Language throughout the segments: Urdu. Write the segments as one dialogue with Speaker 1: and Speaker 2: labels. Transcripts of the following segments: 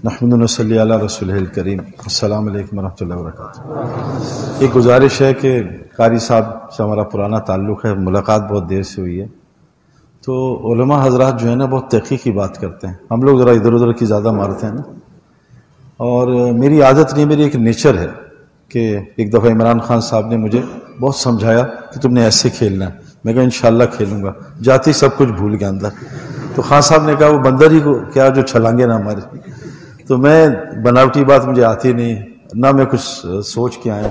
Speaker 1: نحمد و صلی علی رسول الکریم. السلام علیکم ورحمۃ اللہ وبرکاتہ. ایک گزارش ہے کہ قاری صاحب سے ہمارا پرانا تعلق ہے، ملاقات بہت دیر سے ہوئی ہے، تو علماء حضرات جو ہے نا بہت تحقیقی بات کرتے ہیں، ہم لوگ ذرا ادھر ادھر کی زیادہ مارتے ہیں نا. اور میری عادت نہیں، میری ایک نیچر ہے کہ ایک دفعہ عمران خان صاحب نے مجھے بہت سمجھایا کہ تم نے ایسے کھیلنا ہے. میں کہا انشاءاللہ کھیلوں گا. جاتی سب کچھ بھول گیا اندر. تو خان صاحب نے کہا وہ بندر ہی کو کیا جو چھلانگے نا ہمارے. تو میں بناوٹی بات مجھے آتی نہیں، نہ میں کچھ سوچ کے آیا.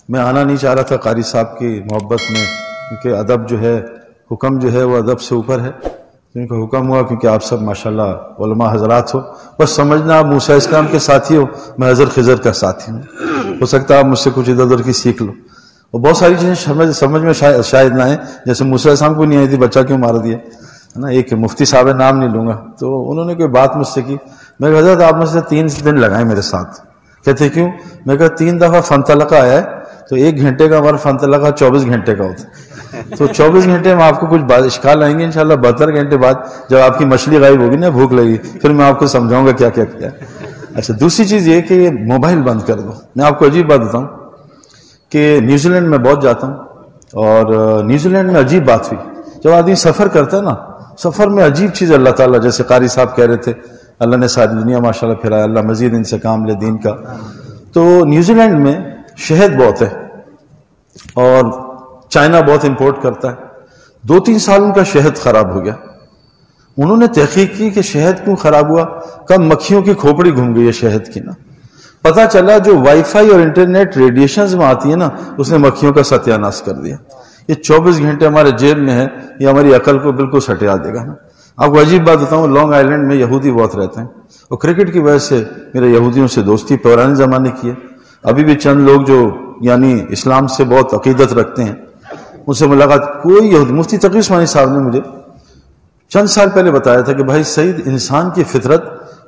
Speaker 1: میں آنا نہیں چاہ رہا تھا قاری صاحب کی محبت میں، کیونکہ ادب جو ہے، حکم جو ہے وہ ادب سے اوپر ہے. ان کا حکم ہوا کیونکہ آپ سب ماشاءاللہ علماء حضرات ہو، بس سمجھنا آپ موسیٰ اسلام کے ساتھی ہو، میں حضرت خضر کا ساتھی ہوں. ہو سکتا ہے آپ مجھ سے کچھ ادھر ادھر کی سیکھ لو. اور بہت ساری چیزیں سمجھ میں شاید نہ آئیں، جیسے موسیٰ اسلام کو نہیں آئی تھی بچہ کیوں مار دیا ہے نا. ایک مفتی صاحب نام نہیں لوں گا، تو انہوں نے کوئی بات مجھ سے کی. میں کہا حضرت آپ مجھ سے 3 دن لگائیں میرے ساتھ. کہتے کیوں؟ میں کہا 3 دفعہ فنطلقہ آیا ہے، تو 1 گھنٹے کا ہمارا فنطلقہ 24 گھنٹے کا ہوتا ہے. تو 24 گھنٹے میں آپ کو کچھ اشکال آئیں گے انشاءاللہ. 72 گھنٹے بعد جب آپ کی مچھلی غائب ہوگی نا، بھوک لگی، پھر میں آپ کو سمجھاؤں گا کیا کیا کیا. اچھا، دوسری چیز یہ کہ موبائل بند کر دو. میں آپ کو عجیب بات بتاؤں کہ نیوزی لینڈ میں بہت جاتا ہوں، اور نیوزی لینڈ میں عجیب بات ہوئی. جب آدمی سفر کرتا ہے نا، سفر میں عجیب چیز اللہ تعالیٰ، جیسے قاری صاحب کہہ رہے تھے، اللہ نے ساری دنیا ماشاءاللہ پھرایا، اللہ مزید ان سے کام لے دین کا. تو نیوزی لینڈ میں شہد بہت ہے، اور چائنا بہت امپورٹ کرتا ہے. 2-3 سال ان کا شہد خراب ہو گیا. انہوں نے تحقیق کی کہ شہد کیوں خراب ہوا. کب مکھیوں کی کھوپڑی گھوم گئی ہے شہد کی نا. پتا چلا جو وائی فائی اور انٹرنیٹ ریڈیشنز میں آتی ہے نا، اس نے مکھیوں کا ستیہ ناش کر دیا. یہ 24 گھنٹے ہمارے جیب میں ہے، یہ ہماری عقل کو بالکل سٹیا دے گا نا. آپ کو عجیب بات بتاؤں، لانگ آئیلینڈ میں یہودی بہت رہتے ہیں، اور کرکٹ کی وجہ سے میرے یہودیوں سے دوستی پرانے زمانے کی ہے. ابھی بھی چند لوگ جو یعنی اسلام سے بہت عقیدت رکھتے ہیں، ان سے ملاقات. کوئی یہودی، مفتی تقی عثمانی صاحب نے مجھے چند سال پہلے بتایا تھا کہ بھائی سعید، انسان کی فطرت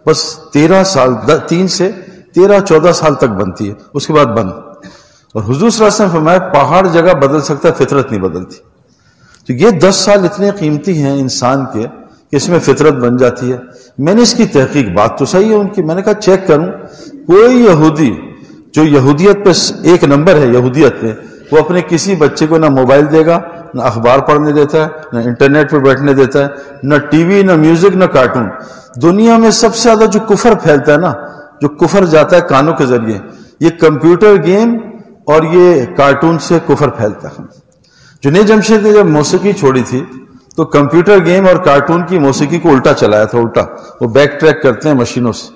Speaker 1: بس 13 سال 3 سے 13-14 سال تک بنتی ہے، اس کے بعد بند. اور حضور صلی اللہ علیہ وسلم فرمایا پہاڑ جگہ بدل سکتا ہے، فطرت نہیں بدلتی. تو یہ 10 سال اتنے قیمتی ہیں انسان کے کہ اس میں فطرت بن جاتی ہے. میں نے اس کی تحقیق، بات تو صحیح ہے ان کی، میں نے کہا چیک کروں. کوئی یہودی جو یہودیت پہ 1 نمبر ہے، یہودیت پہ، وہ اپنے کسی بچے کو نہ موبائل دے گا، نہ اخبار پڑھنے دیتا ہے، نہ انٹرنیٹ پہ بیٹھنے دیتا ہے، نہ ٹی وی، نہ میوزک، نہ کارٹون. دنیا میں سب سے زیادہ جو کفر پھیلتا ہے نا، جو کفر جاتا ہے کانوں کے ذریعے، یہ کمپیوٹر گیم اور یہ کارٹون سے کفر پھیلتا ہے. جنید جمشید نے جب موسیقی چھوڑی تھی تو کمپیوٹر گیم اور کارٹون کی موسیقی کو الٹا چلایا تھا. الٹا وہ بیک ٹریک کرتے ہیں مشینوں سے.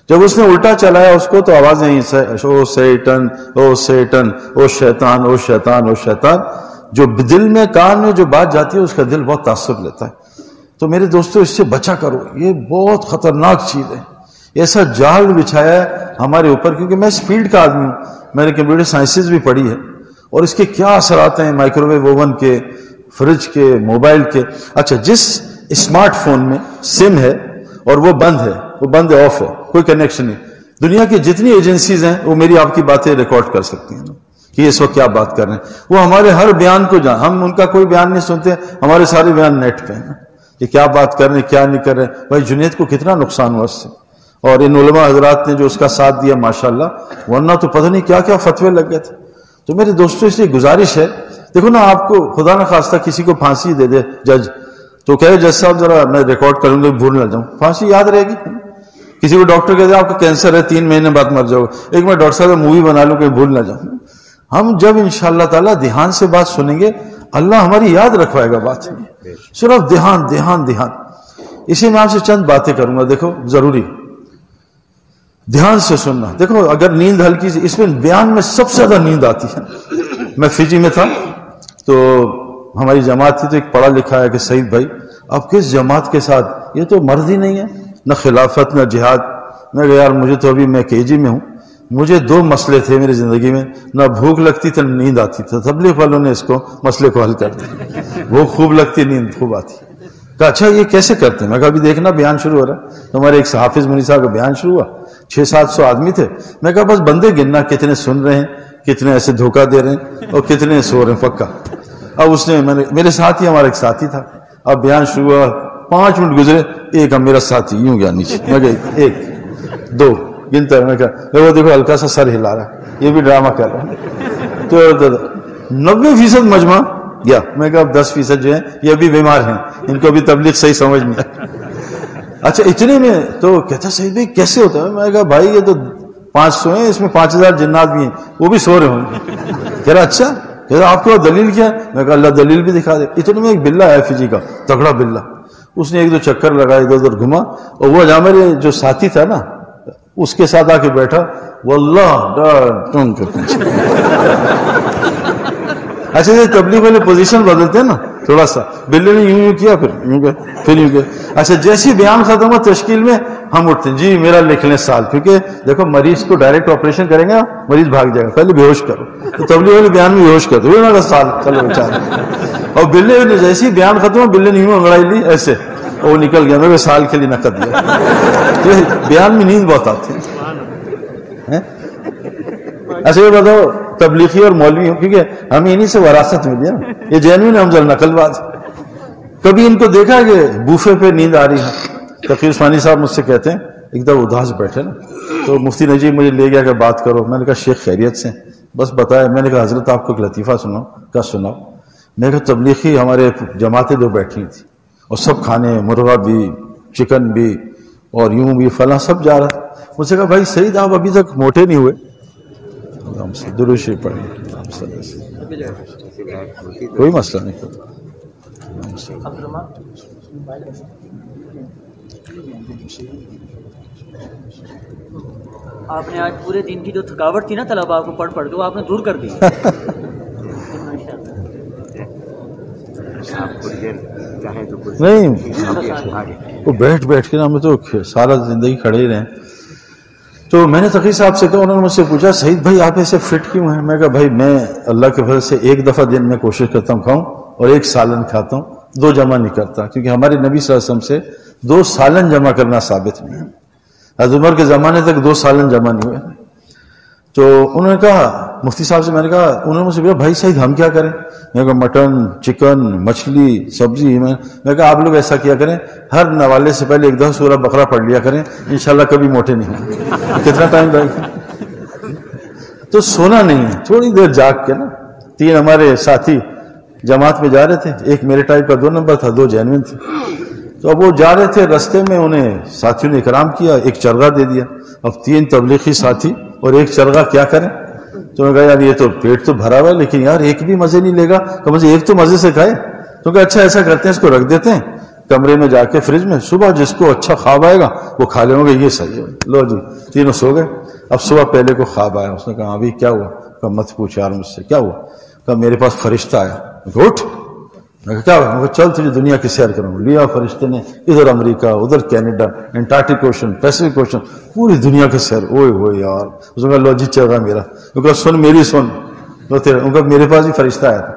Speaker 1: جب اس نے الٹا چلایا اس کو، تو آوازیں او سیٹن، او سیٹن، او شیطان، او شیطان، او شیطان. جو دل میں، کان میں جو بات جاتی ہے اس کا دل بہت تاثر لیتا ہے. تو میرے دوستو اس سے بچا کرو، یہ بہت خطرناک چیز ہے. ایسا جال بچھایا ہے ہمارے اوپر، کیونکہ میں اس فیلڈ کا آدمی ہوں، میں نے کمپیوٹر سائنسز بھی پڑھی ہے، اور اس کے کیا اثرات ہیں مائکرو ویو اوون کے، فریج کے، موبائل کے. اچھا، جس اسمارٹ فون میں سم ہے اور وہ بند ہے، وہ بند ہے، آف ہے، کوئی کنیکشن نہیں، دنیا کی جتنی ایجنسیز ہیں وہ میری آپ کی باتیں ریکارڈ کر سکتی ہیں کہ یہ اس وقت کیا بات کر رہے ہیں. وہ ہمارے ہر بیان کو ہم ان کا کوئی بیان نہیں سنتے، ہمارے سارے بیان نیٹ پہ ہیں کہ کیا بات کر رہے ہیں، کیا نہیں کر رہے ہیں. بھائی جنید کو کتنا نقصان ہوا اس سے، اور ان علماء حضرات نے جو اس کا ساتھ دیا ماشاءاللہ، ورنہ تو پتہ نہیں کیا کیا فتوے لگ گئے تھے. تو میرے دوستوں اس لیے گزارش ہے، دیکھو نا، آپ کو خدا نہ خواستہ کسی کو پھانسی دے دے جج، تو کہے جج صاحب ذرا میں ریکارڈ کروں گا، بھول نہ جاؤں، پھانسی یاد رہے گی. کسی کو ڈاکٹر کہتے ہیں آپ کا کینسر ہے، 3 مہینے بعد مر جاؤ، ایک میں ڈاکٹر صاحب مووی بنا لوں کہ بھول نہ جاؤں. ہم جب انشاءاللہ تعالیٰ دھیان سے بات سنیں گے، اللہ ہماری یاد رکھوائے گا بات. صرف دھیان دھیان دھیان. اسی میں آپ سے چند باتیں کروں گا. دیکھو، ضروری دھیان سے سننا. دیکھو، اگر نیند ہلکی سی، اس میں بیان میں سب سے زیادہ نیند آتی ہے. میں فجی میں تھا تو ہماری جماعت تھی، تو ایک پڑھا لکھا ہے کہ سعید بھائی آپ کس جماعت کے ساتھ، یہ تو مرض ہی نہیں ہے، نہ خلافت نہ جہاد. میں کہا یار مجھے تو ابھی میں KG میں ہوں، مجھے 2 مسئلے تھے میری زندگی میں، نہ بھوک لگتی تھی نہ نیند آتی تھی. تبلیغ والوں نے اس کو مسئلے کو حل کر دیا، بھوک خوب لگتی، نیند خوب آتی. کہا اچھا یہ کیسے کرتے ہیں؟ میں کہا ابھی دیکھنا بیان شروع ہو رہا ہے. ہمارے ایک حافظ منی صاحب کا بیان شروع ہوا، 600-700 آدمی تھے. میں کہا بس بندے گننا، کتنے سن رہے ہیں، کتنے ایسے دھوکہ دے رہے ہیں، اور کتنے سو رہے ہیں پکا. اب اس نے، میرے ساتھ ہی ہمارا ایک ساتھی تھا، اب بیان شروع ہوا، 5 منٹ گزرے، ایک اب میرا ساتھی یوں گیا نیچے، میں کہا 1 2 گنتا ہے، میں کہا وہ دیکھو ہلکا سا سر ہلا رہا ہے، یہ بھی ڈرامہ کر رہا ہے. تو 90% مجمع گیا. میں کہا اب 10% جو ہیں یہ ابھی بیمار ہیں، ان کو ابھی تبلیغ صحیح سمجھ نہیں آئی. اچھا اتنے میں تو کہتا سعید بھائی کیسے ہوتا ہے؟ میں کہا بھائی یہ تو 500 ہیں، اس میں 5000 جنات بھی ہیں، وہ بھی سو رہے ہوں گے. کہہ رہا اچھا، کہہ رہا آپ کو دلیل کیا ہے؟ میں کہا اللہ دلیل بھی دکھا دے. اتنے میں ایک بلہ ہے فجی کا تگڑا بلہ، اس نے 1-2 چکر لگائے، ادھر ادھر گھما، اور وہ جہاں میرے جو ساتھی تھا نا اس کے ساتھ آ کے بیٹھا، واللہ ٹون کر پیچھے. اچھا یہ تبلیغ والے پوزیشن بدلتے ہیں نا تھوڑا سا، بلے نے یوں کیا، پھر یوں کیا، پھر یوں کیا. اچھا جیسی بیان ختم ہو تشکیل میں ہم اٹھتے ہیں، جی میرا لکھ لیں سال، کیونکہ دیکھو مریض کو ڈائریکٹ آپریشن کریں گے مریض بھاگ جائے گا، پہلے بے ہوش کرو. تو تبلیغ والے بیان میں بے ہوش کر دو سال، چلو بیچارہ. اور بلے نے جیسی بیان ختم ہو بلے نے یوں انگڑائی لی ایسے، وہ نکل گیا. میں سال کے لیے نقد دیا. بیان میں نیند بہت آتی ہے. اچھا یہ بتاؤ تبلیغی اور مولوی ہوں، کیونکہ ہمیں انہی سے وراثت ملی ہے نا، یہ جینوین ہم ذرا نقل باز. کبھی ان کو دیکھا کہ بوفے پہ نیند آ رہی ہے؟ تقی عثمانی صاحب مجھ سے کہتے ہیں ایک دم اداس بیٹھے نا، تو مفتی نجیب مجھے لے گیا کہ بات کرو. میں نے کہا شیخ خیریت سے؟ بس بتایا. میں نے کہا حضرت آپ کو ایک لطیفہ سناؤ. کیا سناؤ؟ میں نے کہا تبلیغی ہمارے جماعتیں 2 بیٹھی تھی اور سب کھانے، مرغا بھی، چکن بھی، اور یوں بھی فلاں سب جا رہا. مجھ سے کہا بھائی سعید آپ ابھی تک موٹے نہیں ہوئے؟ درود شریف پڑھیں، کوئی مسئلہ نہیں.
Speaker 2: آپ نے آج پورے دن کی جو تھکاوٹ تھی نا طلباء کو پڑھ کے، وہ آپ نے دور کر دی.
Speaker 1: نہیں وہ بیٹھ کے نا ہمیں تو سارا زندگی کھڑے ہی رہے. تو میں نے تقی صاحب سے کہا، انہوں نے مجھ سے پوچھا سعید بھائی آپ ایسے فٹ کیوں ہیں؟ میں کہا بھائی میں اللہ کے فضل سے 1 دفعہ دن میں کوشش کرتا ہوں کھاؤں، اور 1 سالن کھاتا ہوں، 2 جمع نہیں کرتا، کیونکہ ہمارے نبی صلی اللہ علیہ وسلم سے 2 سالن جمع کرنا ثابت نہیں ہے. حضرت عمر کے زمانے تک 2 سالن جمع نہیں ہوئے. تو انہوں نے کہا مفتی صاحب سے، میں نے کہا، انہوں نے مجھ سے کہا بھائی سعید ہم کیا کریں؟ میں نے کہا مٹن، چکن، مچھلی، سبزی. میں کہا آپ لوگ ایسا کیا کریں، ہر نوالے سے پہلے 1 دفعہ سورہ بقرہ پڑھ لیا کریں، انشاءاللہ کبھی موٹے نہیں ہوں. کتنا ٹائم لگے گا؟ تو سونا نہیں ہے، تھوڑی دیر جاگ کے نا. 3 ہمارے ساتھی جماعت میں جا رہے تھے، ایک میرے ٹائپ کا 2 نمبر تھا، 2 جینوین تھے. تو اب وہ جا رہے تھے، رستے میں انہیں ساتھیوں نے اکرام کیا، 1 چرگا دے دیا. اب 3 تبلیغی ساتھی اور 1 چرگا کیا کریں؟ تو میں کہا یار یہ تو پیٹ تو بھرا ہوا ہے، لیکن یار ایک بھی مزے نہیں لے گا، تو مجھے ایک تو مزے سے کھائے. تو کہا اچھا ایسا کرتے ہیں، اس کو رکھ دیتے ہیں کمرے میں جا کے فریج میں، صبح جس کو اچھا خواب آئے گا وہ کھا لیں گے. یہ صحیح ہے. لو جی 3 سو گئے. اب صبح پہلے کو خواب آیا، اس نے کہا ابھی کیا ہوا؟ کہا مت پوچھ یار مجھ سے کیا ہوا. کہا میرے پاس فرشتہ آیا. اٹھ. میں کہا کیا ہوا؟ چل تجھے دنیا کی سیر کروں. لیا فرشتے نے، ادھر امریکہ، ادھر Canada, Antarctic ocean, Pacific ocean, پوری دنیا کی سیر. اوئے ہوئے یار. اس نے کہا لو جی چل رہا میرا. میں کہا سن میری سن لو تیرا. ان کا میرے پاس بھی فرشتہ آیا تھا.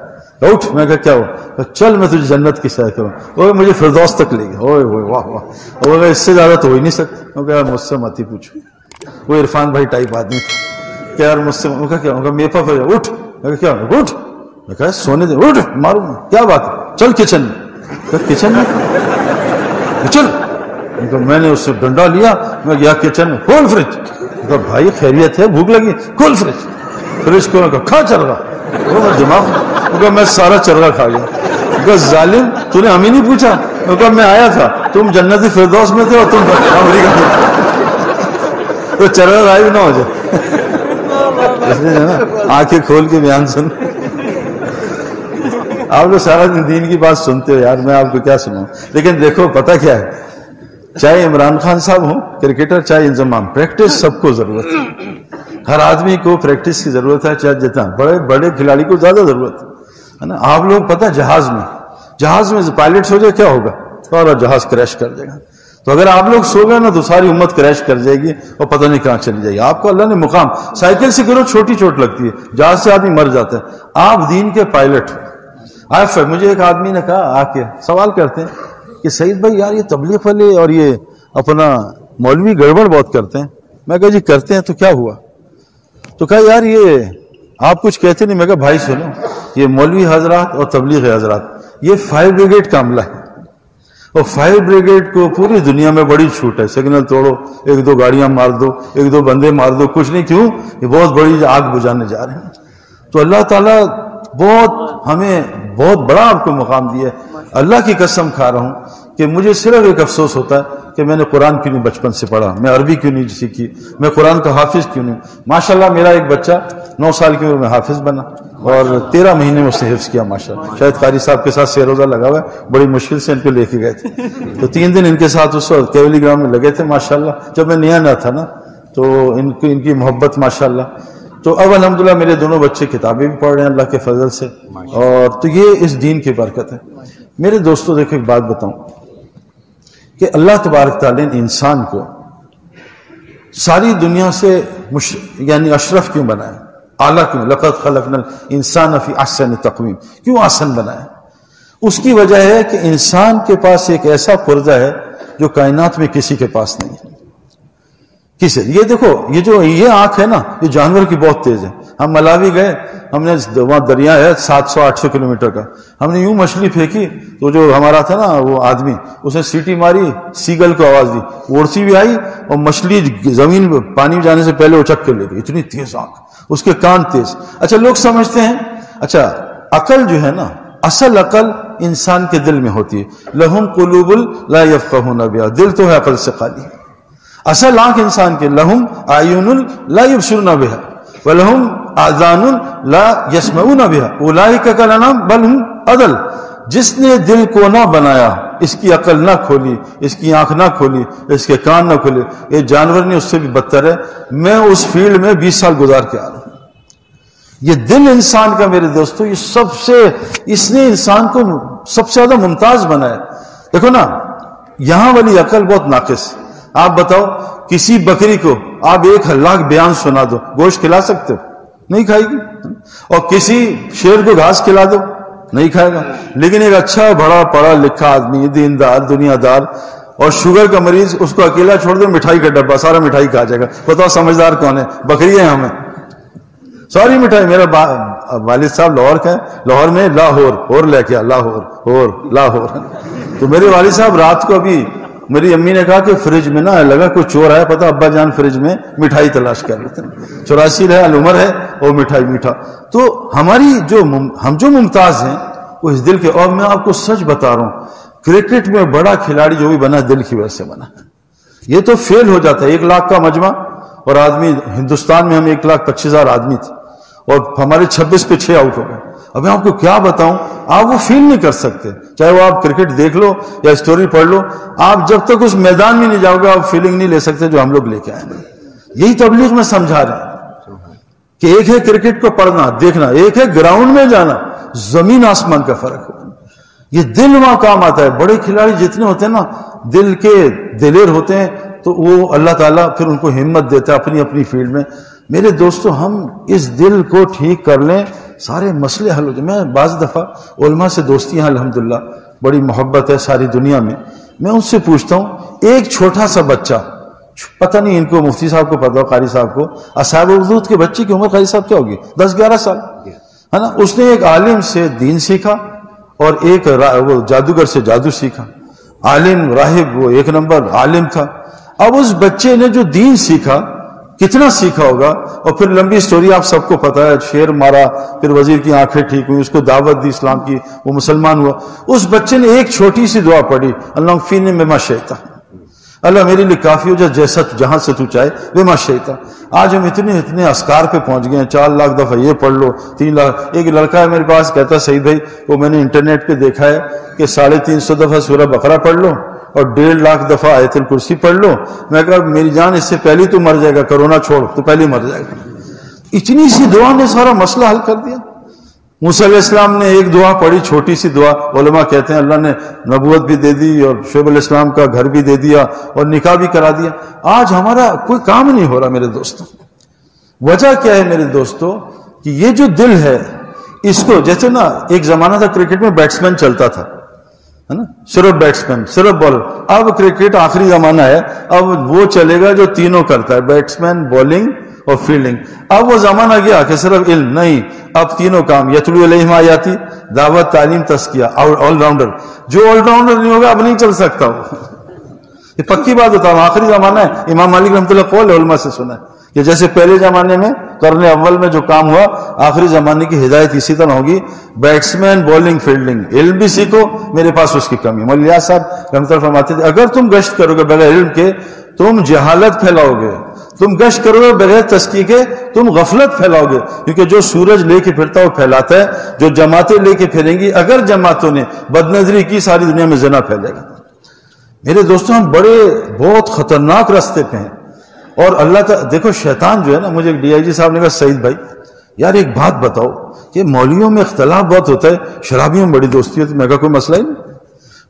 Speaker 1: اٹھ. میں کہا کیا ہوا؟ چل میں تجھے جنت کی سیر کروں. اوے مجھے فردوس تک لے گیا. اوئے ہوئے واہ واہ. وہ اس سے زیادہ تو ہو ہی نہیں سکتا. میں کہا مجھ سے مت ہی پوچھو. وہ عرفان بھائی ٹائپ آدمی تھا کہ یار مجھ سے. ان کا کیا؟ ان کا میرے پاس اٹھ. میں کہا کیا؟ اٹھ. میں کہا سونے دے. اٹھ ماروں کیا بات ہے؟ چل کچن میں. کچن میں چل. میں نے اس سے ڈنڈا لیا. میں گیا کچن میں. کھول فریج. کہا بھائی خیریت ہے؟ بھوک لگی؟ کھول فریج. فریج کو کہا کھا چرگا. وہ دماغ. کہا میں سارا چرگا کھا گیا. کہا ظالم تو نے ہمیں نہیں پوچھا. کہا میں آیا تھا، تم جنت فردوس میں تھے اور تم امریکہ میں. تو چرگا غائب نہ ہو جائے. آنکھیں کھول کے بیان سن. آپ لوگ سارا دین کی بات سنتے ہو یار، میں آپ کو کیا سناؤں. لیکن دیکھو پتہ کیا ہے، چاہے عمران خان صاحب ہوں کرکٹر، چاہے انضمام، پریکٹس سب کو ضرورت ہے. ہر آدمی کو پریکٹس کی ضرورت ہے، چاہے جتنا بڑے کھلاڑی کو زیادہ ضرورت ہے نا. آپ لوگ پتہ جہاز میں پائلٹس ہو جائے کیا ہوگا؟ سارا جہاز کریش کر جائے گا. تو اگر آپ لوگ سو گئے نا تو ساری امت کریش کر جائے گی اور پتہ نہیں کہاں چلی جائے گی. آپ کو اللہ نے مقام. سائیکل سے کرو چھوٹی چوٹ لگتی ہے، جہاز سے آدمی مر جاتا ہے. آپ دین کے پائلٹ. مجھے ایک آدمی نے کہا آ کے سوال کرتے ہیں کہ سعید بھائی یار یہ تبلیغ والے اور یہ اپنا مولوی گڑبڑ بہت کرتے ہیں. میں کہا جی کرتے ہیں تو کیا ہوا؟ تو کہا یار یہ آپ کچھ کہتے نہیں. میں کہا بھائی سنو، یہ مولوی حضرات اور تبلیغ حضرات یہ 5 بریگیڈ کا عملہ ہے. اور فائر بریگیڈ کو پوری دنیا میں بڑی چھوٹ ہے، سگنل توڑو، ایک دو گاڑیاں مار دو، ایک دو بندے مار دو، کچھ نہیں. کیوں؟ یہ بہت بڑی آگ بجھانے جا رہے ہیں. تو اللہ تعالیٰ ہمیں بہت بڑا آپ کو مقام دیا ہے. اللہ کی قسم کھا رہا ہوں کہ مجھے صرف ایک افسوس ہوتا ہے کہ میں نے قرآن کیوں نہیں بچپن سے پڑھا، میں عربی کیوں نہیں سیکھی، میں قرآن کا حافظ کیوں نہیں. ماشاءاللہ میرا ایک بچہ 9 سال کی عمر میں حافظ بنا اور 13 مہینے میں اس نے حفظ کیا ماشاءاللہ. شاید قاری صاحب کے ساتھ روزہ لگا ہوا ہے، بڑی مشکل سے ان کو لے کے گئے تھے. تو 3 دن ان کے ساتھ اس وقت کیولی گراؤنڈ میں لگے تھے ماشاءاللہ. جب میں نیا تھا نا تو ان کی محبت ماشاءاللہ. تو اب الحمدللہ میرے دونوں بچے کتابیں بھی پڑھ رہے ہیں اللہ کے فضل سے، اور تو یہ اس دین کی برکت ہے. میرے دوستوں دیکھو ایک بات بتاؤں کہ اللہ تبارک تعالیٰ نے انسان کو ساری دنیا سے یعنی اشرف کیوں بنایا، اعلیٰ کیوں؟ لقد خلقنا الانسان فی احسن تقویم. کیوں احسن بنایا؟ اس کی وجہ ہے کہ انسان کے پاس ایک ایسا پرزہ ہے جو کائنات میں کسی کے پاس نہیں ہے. کسے؟ یہ دیکھو یہ آنکھ ہے نا، یہ جانور کی بہت تیز ہے. ہم ملاوی گئے، ہم نے وہاں دریا ہے 700-800 کلومیٹر کا، ہم نے یوں مچھلی پھینکی تو جو ہمارا تھا نا وہ آدمی، اس نے سیٹی ماری، سیگل کو آواز دی، اڑسی بھی آئی اور مچھلی زمین پانی میں جانے سے پہلے اچک کے لے گئی. اتنی تیز آنکھ، اس کے کان تیز. اچھا لوگ سمجھتے ہیں اچھا عقل جو ہے نا، اصل عقل انسان کے دل میں ہوتی ہے. لہم قلوب لا یفقہون بہا، دل تو ہے عقل سے خالی. اصل آنکھ انسان کے لہم اعین لا یبصرون بہا ولہم آذان لا یسمعون بہا اولئک کالانعام بل ہم اضل. جس نے دل کو نہ بنایا، اس کی عقل نہ کھولی، اس کی آنکھ نہ کھولی، اس کے کان نہ کھولے، یہ جانور نہیں، اس سے بھی بدتر ہے. میں اس فیلڈ میں 20 سال گزار کے آ رہا ہوں. یہ دل انسان کا میرے دوستو، یہ اس نے انسان کو سب سے زیادہ ممتاز بنایا. دیکھو نا یہاں والی عقل بہت ناقص. آپ بتاؤ کسی بکری کو آپ 1,00,000 بیان سنا دو، گوشت کھلا سکتے ہو؟ نہیں کھائے گی. اور کسی شیر کو گھاس کھلا دو، نہیں کھائے گا. لیکن ایک اچھا بڑا پڑھا لکھا آدمی، دیندار، دنیا دار اور شوگر کا مریض، اس کو اکیلا چھوڑ دو، مٹھائی کا ڈبہ سارا مٹھائی کھا جائے گا. بتاؤ سمجھدار کون ہے؟ بکری ہے ہمیں ساری مٹھائی. میرا والد صاحب لاہور کا ہے، لاہور میں لاہور لے کے لاہور. تو میرے والد صاحب رات کو ابھی میری امی نے کہا کہ فریج میں نہ لگا کوئی چور آیا، پتا ابا جان فریج میں مٹھائی تلاش کر رہے تھے. 84 ہے، العمر ہے، اور مٹھائی میٹھا. تو ہماری ہم جو ممتاز ہیں وہ اس دل کے. اور میں آپ کو سچ بتا رہا ہوں، کرکٹ میں بڑا کھلاڑی جو بھی بنا دل کی وجہ سے بنا. یہ تو فیل ہو جاتا ہے. 1 لاکھ کا مجمع اور آدمی، ہندوستان میں ہم 1,25,000 آدمی تھے اور ہمارے 26 پہ 6 آؤٹ ہو گئے. اب میں آپ کو کیا بتاؤں، آپ وہ فیل نہیں کر سکتے. چاہے وہ آپ کرکٹ دیکھ لو یا اسٹوری پڑھ لو، آپ جب تک اس میدان میں نہیں جاؤ گے آپ فیلنگ نہیں لے سکتے جو ہم لوگ لے کے آئے ہیں. یہی تبلیغ میں سمجھا رہے ہیں کہ ایک ہے کرکٹ کو پڑھنا دیکھنا، ایک ہے گراؤنڈ میں جانا. زمین آسمان کا فرق ہے. یہ دل وہاں کام آتا ہے. بڑے کھلاڑی جتنے ہوتے ہیں نا دل کے دلیر ہوتے ہیں، تو وہ اللہ تعالیٰ پھر ان کو ہمت دیتا ہے اپنی اپنی فیلڈ میں. میرے دوستو ہم اس دل کو ٹھیک کر لیں، سارے مسئلے حل ہو جائیں. میں بعض دفعہ علماء سے دوستی ہیں الحمدللہ، بڑی محبت ہے ساری دنیا میں. میں ان سے پوچھتا ہوں، ایک چھوٹا سا بچہ، پتہ نہیں ان کو مفتی صاحب کو پتہ ہو، قاری صاحب کو، اصحاب اخدود کے بچے کی عمر قاری صاحب کیا ہوگی؟ 10-11 سال ہے نا. اس نے ایک عالم سے دین سیکھا اور ایک وہ جادوگر سے جادو سیکھا. عالم راہب وہ 1 نمبر عالم تھا. اب اس بچے نے جو دین سیکھا کتنا سیکھا ہوگا، اور پھر لمبی سٹوری آپ سب کو پتا ہے، شیر مارا، پھر وزیر کی آنکھیں ٹھیک ہوئی، اس کو دعوت دی اسلام کی، وہ مسلمان ہوا. اس بچے نے ایک چھوٹی سی دعا پڑھی، اللہ فینی بما شئت، اللہ میرے لیے کافی ہو جائے جیسا جہاں سے تو چاہے، بما شئت. آج ہم اتنے اسکار پہ پہنچ گئے ہیں، 4 لاکھ دفعہ یہ پڑھ لو، 3 لاکھ. ایک لڑکا ہے میرے پاس کہتا ہے سعید بھائی، وہ میں نے انٹرنیٹ پہ دیکھا ہے کہ 350 دفعہ سورہ بقرہ پڑھ لو اور 1.5 لاکھ دفعہ آیت الکرسی پڑھ لو. میں کہا میری جان اس سے پہلے تو مر جائے گا، کرونا چھوڑ تو پہلے مر جائے گا. اتنی سی دعا نے سارا مسئلہ حل کر دیا. موسیٰ علیہ السلام نے ایک دعا پڑھی، چھوٹی سی دعا. علماء کہتے ہیں اللہ نے نبوت بھی دے دی اور شعیب علیہ السلام کا گھر بھی دے دیا اور نکاح بھی کرا دیا. آج ہمارا کوئی کام نہیں ہو رہا میرے دوستوں. وجہ کیا ہے میرے دوستوں؟ کہ یہ جو دل ہے اس کو، جیسے نا ایک زمانہ تھا کرکٹ میں بیٹسمین چلتا تھا ہے نا، صرف بیٹسمین صرف بالر. اب کرکٹ آخری زمانہ ہے، اب وہ چلے گا جو تینوں کرتا ہے، بیٹسمین، بالنگ اور فیلڈنگ. اب وہ زمانہ گیا کہ صرف علم نہیں، اب تینوں کام، یتلو علیہم آیاتی، دعوت، تعلیم، تزکیہ، آل راؤنڈر. جو آل راؤنڈر نہیں ہوگا اب نہیں چل سکتا وہ. یہ پکی بات ہوتا ہے. آخری زمانہ ہے. امام مالک رحمۃ اللہ قول علماء سے سنا ہے کہ جیسے پہلے زمانے میں قرن اول میں جو کام ہوا، آخری زمانے کی ہدایت اسی طرح ہوگی. بیٹسمین، بولنگ، فیلڈنگ، علم بھی سیکھو، میرے پاس اس کی کمی. مولانا صاحب رحمۃ اللہ فرماتے تھے اگر تم گشت کرو گے بغیر علم کے تم جہالت پھیلاؤ گے، تم گشت کرو گے بغیر تزکیے کے تم غفلت پھیلاؤ گے. کیونکہ جو سورج لے کے پھرتا ہے وہ پھیلاتا ہے، جو جماعتیں لے کے پھریں گی، اگر جماعتوں نے بد نظری کی ساری دنیا میں زنا پھیلے گا. میرے دوستوں ہم بڑے بہت خطرناک راستے پہ ہیں. اور اللہ تعالیٰ دیکھو شیطان جو ہے نا، مجھے ڈی آئی جی صاحب نے کہا سعید بھائی یار ایک بات بتاؤ کہ مولویوں میں اختلاف بہت ہوتا ہے، شرابیوں میں بڑی دوستی ہوتی ہے. میں کہا کوئی مسئلہ ہی نہیں.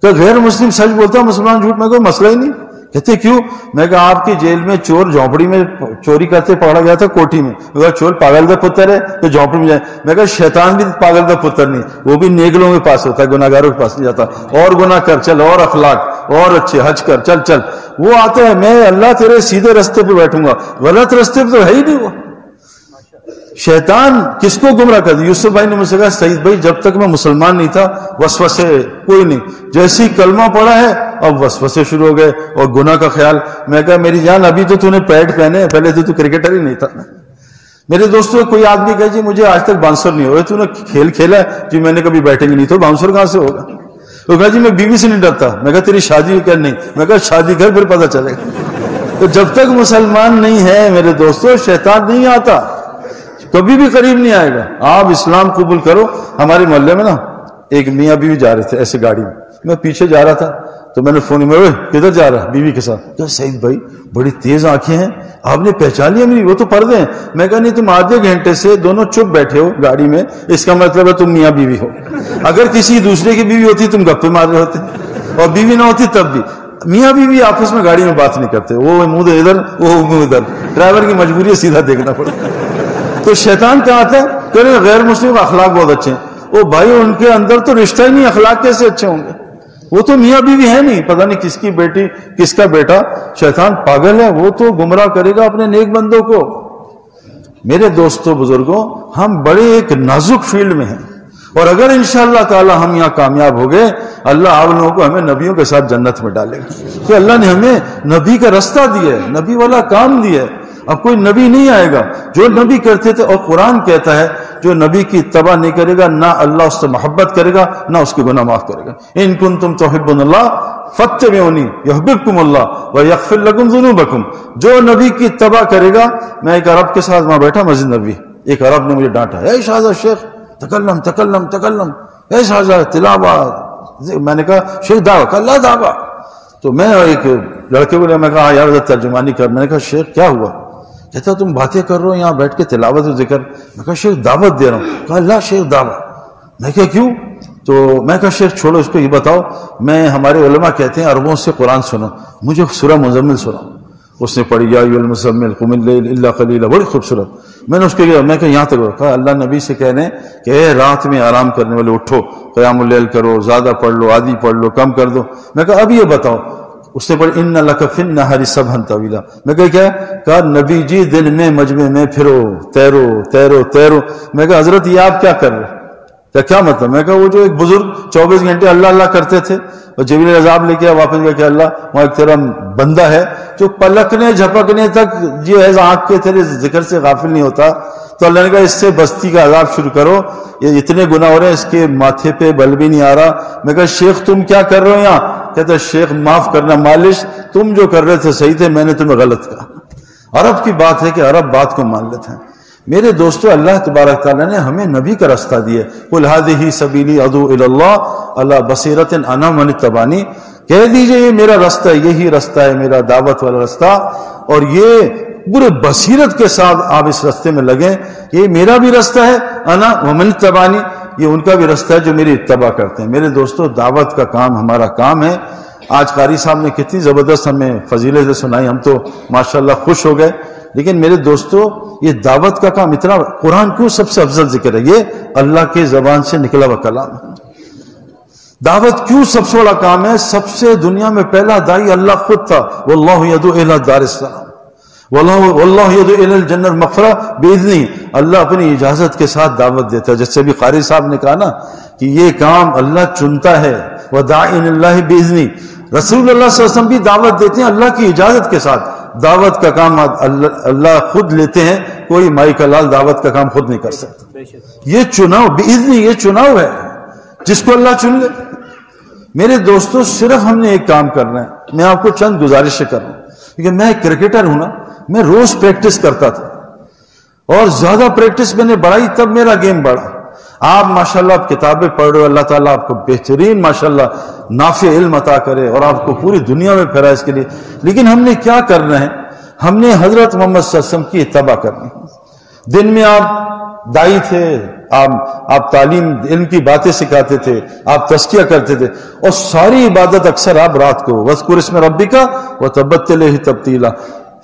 Speaker 1: کہ غیر مسلم سچ بولتا ہے، مسلمان جھوٹ. میں کوئی مسئلہ ہی نہیں. کہتے کیوں؟ میں کہا آپ کی جیل میں چور جھونپڑی میں چوری کرتے پکڑا گیا تھا کوٹھی میں. میں کہا چور پاگل کا پتر ہے تو جھونپڑی میں جائے. میں کہا شیطان بھی پاگل کا پتر نہیں، وہ بھی نیگلوں کے پاس ہوتا ہے، گناہگاروں کے پاس نہیں جاتا. اور گناہ کر چل، اور اخلاق اور اچھے، حج کر چل چل. وہ آتا ہے میں اللہ تیرے سیدھے رستے پہ بیٹھوں گا، غلط رستے پہ تو ہے ہی نہیں. وہ شیطان کس کو گمراہ کر دیا؟ یوسف بھائی نے مجھ سے کہا سعید بھائی جب تک میں مسلمان نہیں تھا وسوسے کوئی نہیں، جیسی کلمہ پڑھا ہے اب وسوسے شروع ہو گئے اور گناہ کا خیال. میں کہا میری جان ابھی تو نے پیڈ پہنے، پہلے تو کرکٹر ہی نہیں تھا. میرے دوستوں کوئی آدمی کہے جی مجھے آج تک باؤنسر نہیں ہوا. تو نے کھیل کھیلا ہے؟ جی میں نے کبھی بیٹنگ نہیں تو باؤنسر کہاں سے ہوگا؟ وہ کہا جی میں بیوی سے نہیں ڈرتا. میں کہا تیری شادی کر نہیں. میں کہا شادی کر پھر پتہ چلے گا. تو جب تک مسلمان نہیں ہے میرے دوستوں شیطان نہیں آتا، کبھی بھی قریب نہیں آئے گا. آپ اسلام قبول کرو. ہمارے محلے میں نا ایک میاں بیوی جا رہے تھے ایسے گاڑی میں، میں پیچھے جا رہا تھا تو میں نے فون میں کدھر جا رہا بیوی کے ساتھ؟ کہ سعید بھائی بڑی تیز آنکھیں ہیں، آپ نے پہچان لیا میری؟ وہ تو پردے ہیں. میں کہا نہیں تم آدھے گھنٹے سے دونوں چپ بیٹھے ہو گاڑی میں، اس کا مطلب ہے تم میاں بیوی ہو. اگر کسی دوسرے کی بیوی ہوتی تم گپے مار رہے ہوتے، اور بیوی نہ ہوتی تب بھی. میاں بیوی آپس میں گاڑی میں بات نہیں کرتے، وہ منہ ادھر وہ منہ ادھر. ڈرائیور کی مجبوری ہے سیدھا دیکھنا پڑتا. تو شیطان کہاں آتا ہے کہ غیر مسلم کا اخلاق بہت اچھے ہیں. وہ بھائی ان کے اندر تو رشتہ ہی نہیں، اخلاق کیسے اچھے ہوں گے؟ وہ تو میاں بیوی ہے نہیں، پتہ نہیں کس کی بیٹی کس کا بیٹا. شیطان پاگل ہے، وہ تو گمراہ کرے گا اپنے نیک بندوں کو. میرے دوستوں بزرگوں ہم بڑے ایک نازک فیلڈ میں ہیں، اور اگر انشاءاللہ تعالی ہم یہاں کامیاب ہو گئے اللہ آپ لوگوں کو ہمیں نبیوں کے ساتھ جنت میں ڈالے گا. کہ اللہ نے ہمیں نبی کا رستہ دیا ہے، نبی والا کام دیا ہے. اب کوئی نبی نہیں آئے گا جو نبی کرتے تھے. اور قرآن کہتا ہے جو نبی کی اتباع نہیں کرے گا نہ اللہ اس سے محبت کرے گا نہ اس کے گناہ معاف کرے گا. ان کنتم تحبون اللہ فاتبعونی یحببکم اللہ ویغفر لکم ذنوبکم. جو نبی کی اتباع کرے گا. میں ایک عرب کے ساتھ وہاں بیٹھا مسجد نبوی، ایک عرب نے مجھے ڈانٹا، اے شاہزادہ شیخ تکلم تکلم تکلم، اے شاہزادہ تلاوت. میں نے کہا شیخ دعویٰ، کہا لا دعویٰ. تو میں ایک لڑکے کو میں کہا یار ترجمانی کر. میں نے کہا شیخ کیا ہوا؟ کہتا تم باتیں کر رہے ہو یہاں بیٹھ کے تلاوت و ذکر. میں کہا شیخ دعوت دے رہا ہوں. کہا لا شیخ دعوت. میں کہا کیوں؟ تو میں کہا شیخ چھوڑو اس کو، یہ بتاؤ میں ہمارے علماء کہتے ہیں عربوں سے قرآن سنو، مجھے سورہ مزمل سناؤ. اس نے پڑھی یا ایھا المزمل قم اللیل الا قلیلا، بڑی خوبصورت. میں نے اس کو کہا میں کہ یہاں تک کہا اللہ نبی سے کہنے کہ اے رات میں آرام کرنے والے اٹھو، قیام اللیل کرو، زیادہ پڑھ لو، آدھی پڑھ لو، کم کر دو. میں کہا اب یہ بتاؤ. اس نے پڑھی ان لک فی النہار سبحا طویلا. میں کہا نبی جی دن میں مجمع میں پھرو، تیرو تیرو تیرو. میں کہا حضرت یہ آپ کیا کر رہے؟ کیا مطلب؟ میں کہا وہ جو ایک بزرگ 24 گھنٹے اللہ اللہ کرتے تھے اور جبریل عذاب لے کے واپس گیا کہ اللہ وہاں ایک تیرا بندہ ہے جو پلکنے جھپکنے تک جو ہے آنکھ کے تیرے ذکر سے غافل نہیں ہوتا. تو اللہ نے کہا اس سے بستی کا عذاب شروع کرو، یہ اتنے گناہ ہو رہے ہیں اس کے ماتھے پہ بل بھی نہیں آ رہا. میں کہا شیخ تم کیا کر رہے ہو یہاں؟ کہتا شیخ معاف کرنا مالش، تم جو کر رہے تھے صحیح تھے، میں نے تمہیں غلط کہا. عرب کی بات ہے کہ عرب بات کو مان لیتے ہیں. میرے دوستو اللہ تبارک تعالیٰ نے ہمیں نبی کا رستہ دیا. قل ھذہ سبیلی ادعو الی اللہ علی بصیرۃ انا ومن اتبعنی. کہہ دیجئے یہ میرا رستہ ہے، یہی رستہ ہے میرا دعوت والا رستہ، اور یہ پورے بصیرت کے ساتھ آپ اس رستے میں لگیں. یہ میرا بھی رستہ ہے، انا ومن اتبعنی، یہ ان کا بھی رستہ ہے جو میری اتباع کرتے ہیں. میرے دوستو دعوت کا کام ہمارا کام ہے. آج قاری صاحب نے کتنی زبردست ہمیں فضیلتیں سنائی، ہم تو ماشاءاللہ خوش ہو گئے. لیکن میرے دوستو یہ دعوت کا کام اتنا، قرآن کیوں سب سے افضل ذکر ہے؟ یہ اللہ کے زبان سے نکلا ہوا کلام ہے. دعوت کیوں سب سے بڑا کام ہے؟ سب سے دنیا میں پہلا دائی اللہ خود تھا، واللہ یدعو الی دار السلام. واللہ یدعو الی الجنہ مغفرہ باذنہ، اللہ اپنی اجازت کے ساتھ دعوت دیتا ہے. جیسے بھی قاری صاحب نے کہا نا کہ یہ کام اللہ چنتا ہے، وداعی الی اللہ باذنہ. رسول اللہ صلی اللہ علیہ وسلم بھی دعوت دیتے ہیں اللہ کی اجازت کے ساتھ. دعوت کا کام اللہ خود لیتے ہیں، کوئی مائی کا لال دعوت کا کام خود نہیں کر سکتا. یہ چناؤ باذن، یہ چناؤ ہے جس کو اللہ چن لے. میرے دوستو صرف ہم نے ایک کام کرنا ہے. میں آپ کو چند گزارشیں کر رہا ہوں کیونکہ میں کرکٹر ہوں نا، میں روز پریکٹس کرتا تھا اور زیادہ پریکٹس میں نے بڑھائی تب میرا گیم بڑھا. آپ ماشاءاللہ آپ کتابیں پڑھ رہے ہو، اللہ تعالیٰ آپ کو بہترین ماشاءاللہ نافع علم عطا کرے اور آپ کو پوری دنیا میں پھیرائے اس کے لیے. لیکن ہم نے کیا کرنا ہے؟ ہم نے حضرت محمد صلی اللہ علیہ وسلم کی اتباع کرنی ہے. دن میں آپ دائی تھے، آپ تعلیم علم کی باتیں سکھاتے تھے، آپ تزکیہ کرتے تھے، اور ساری عبادت اکثر آپ رات کو وَاذْكُرِ اسْمَ رَبِّكَ وَتَبَتَّلْ إِلَيْهِ تَبْتِيلًا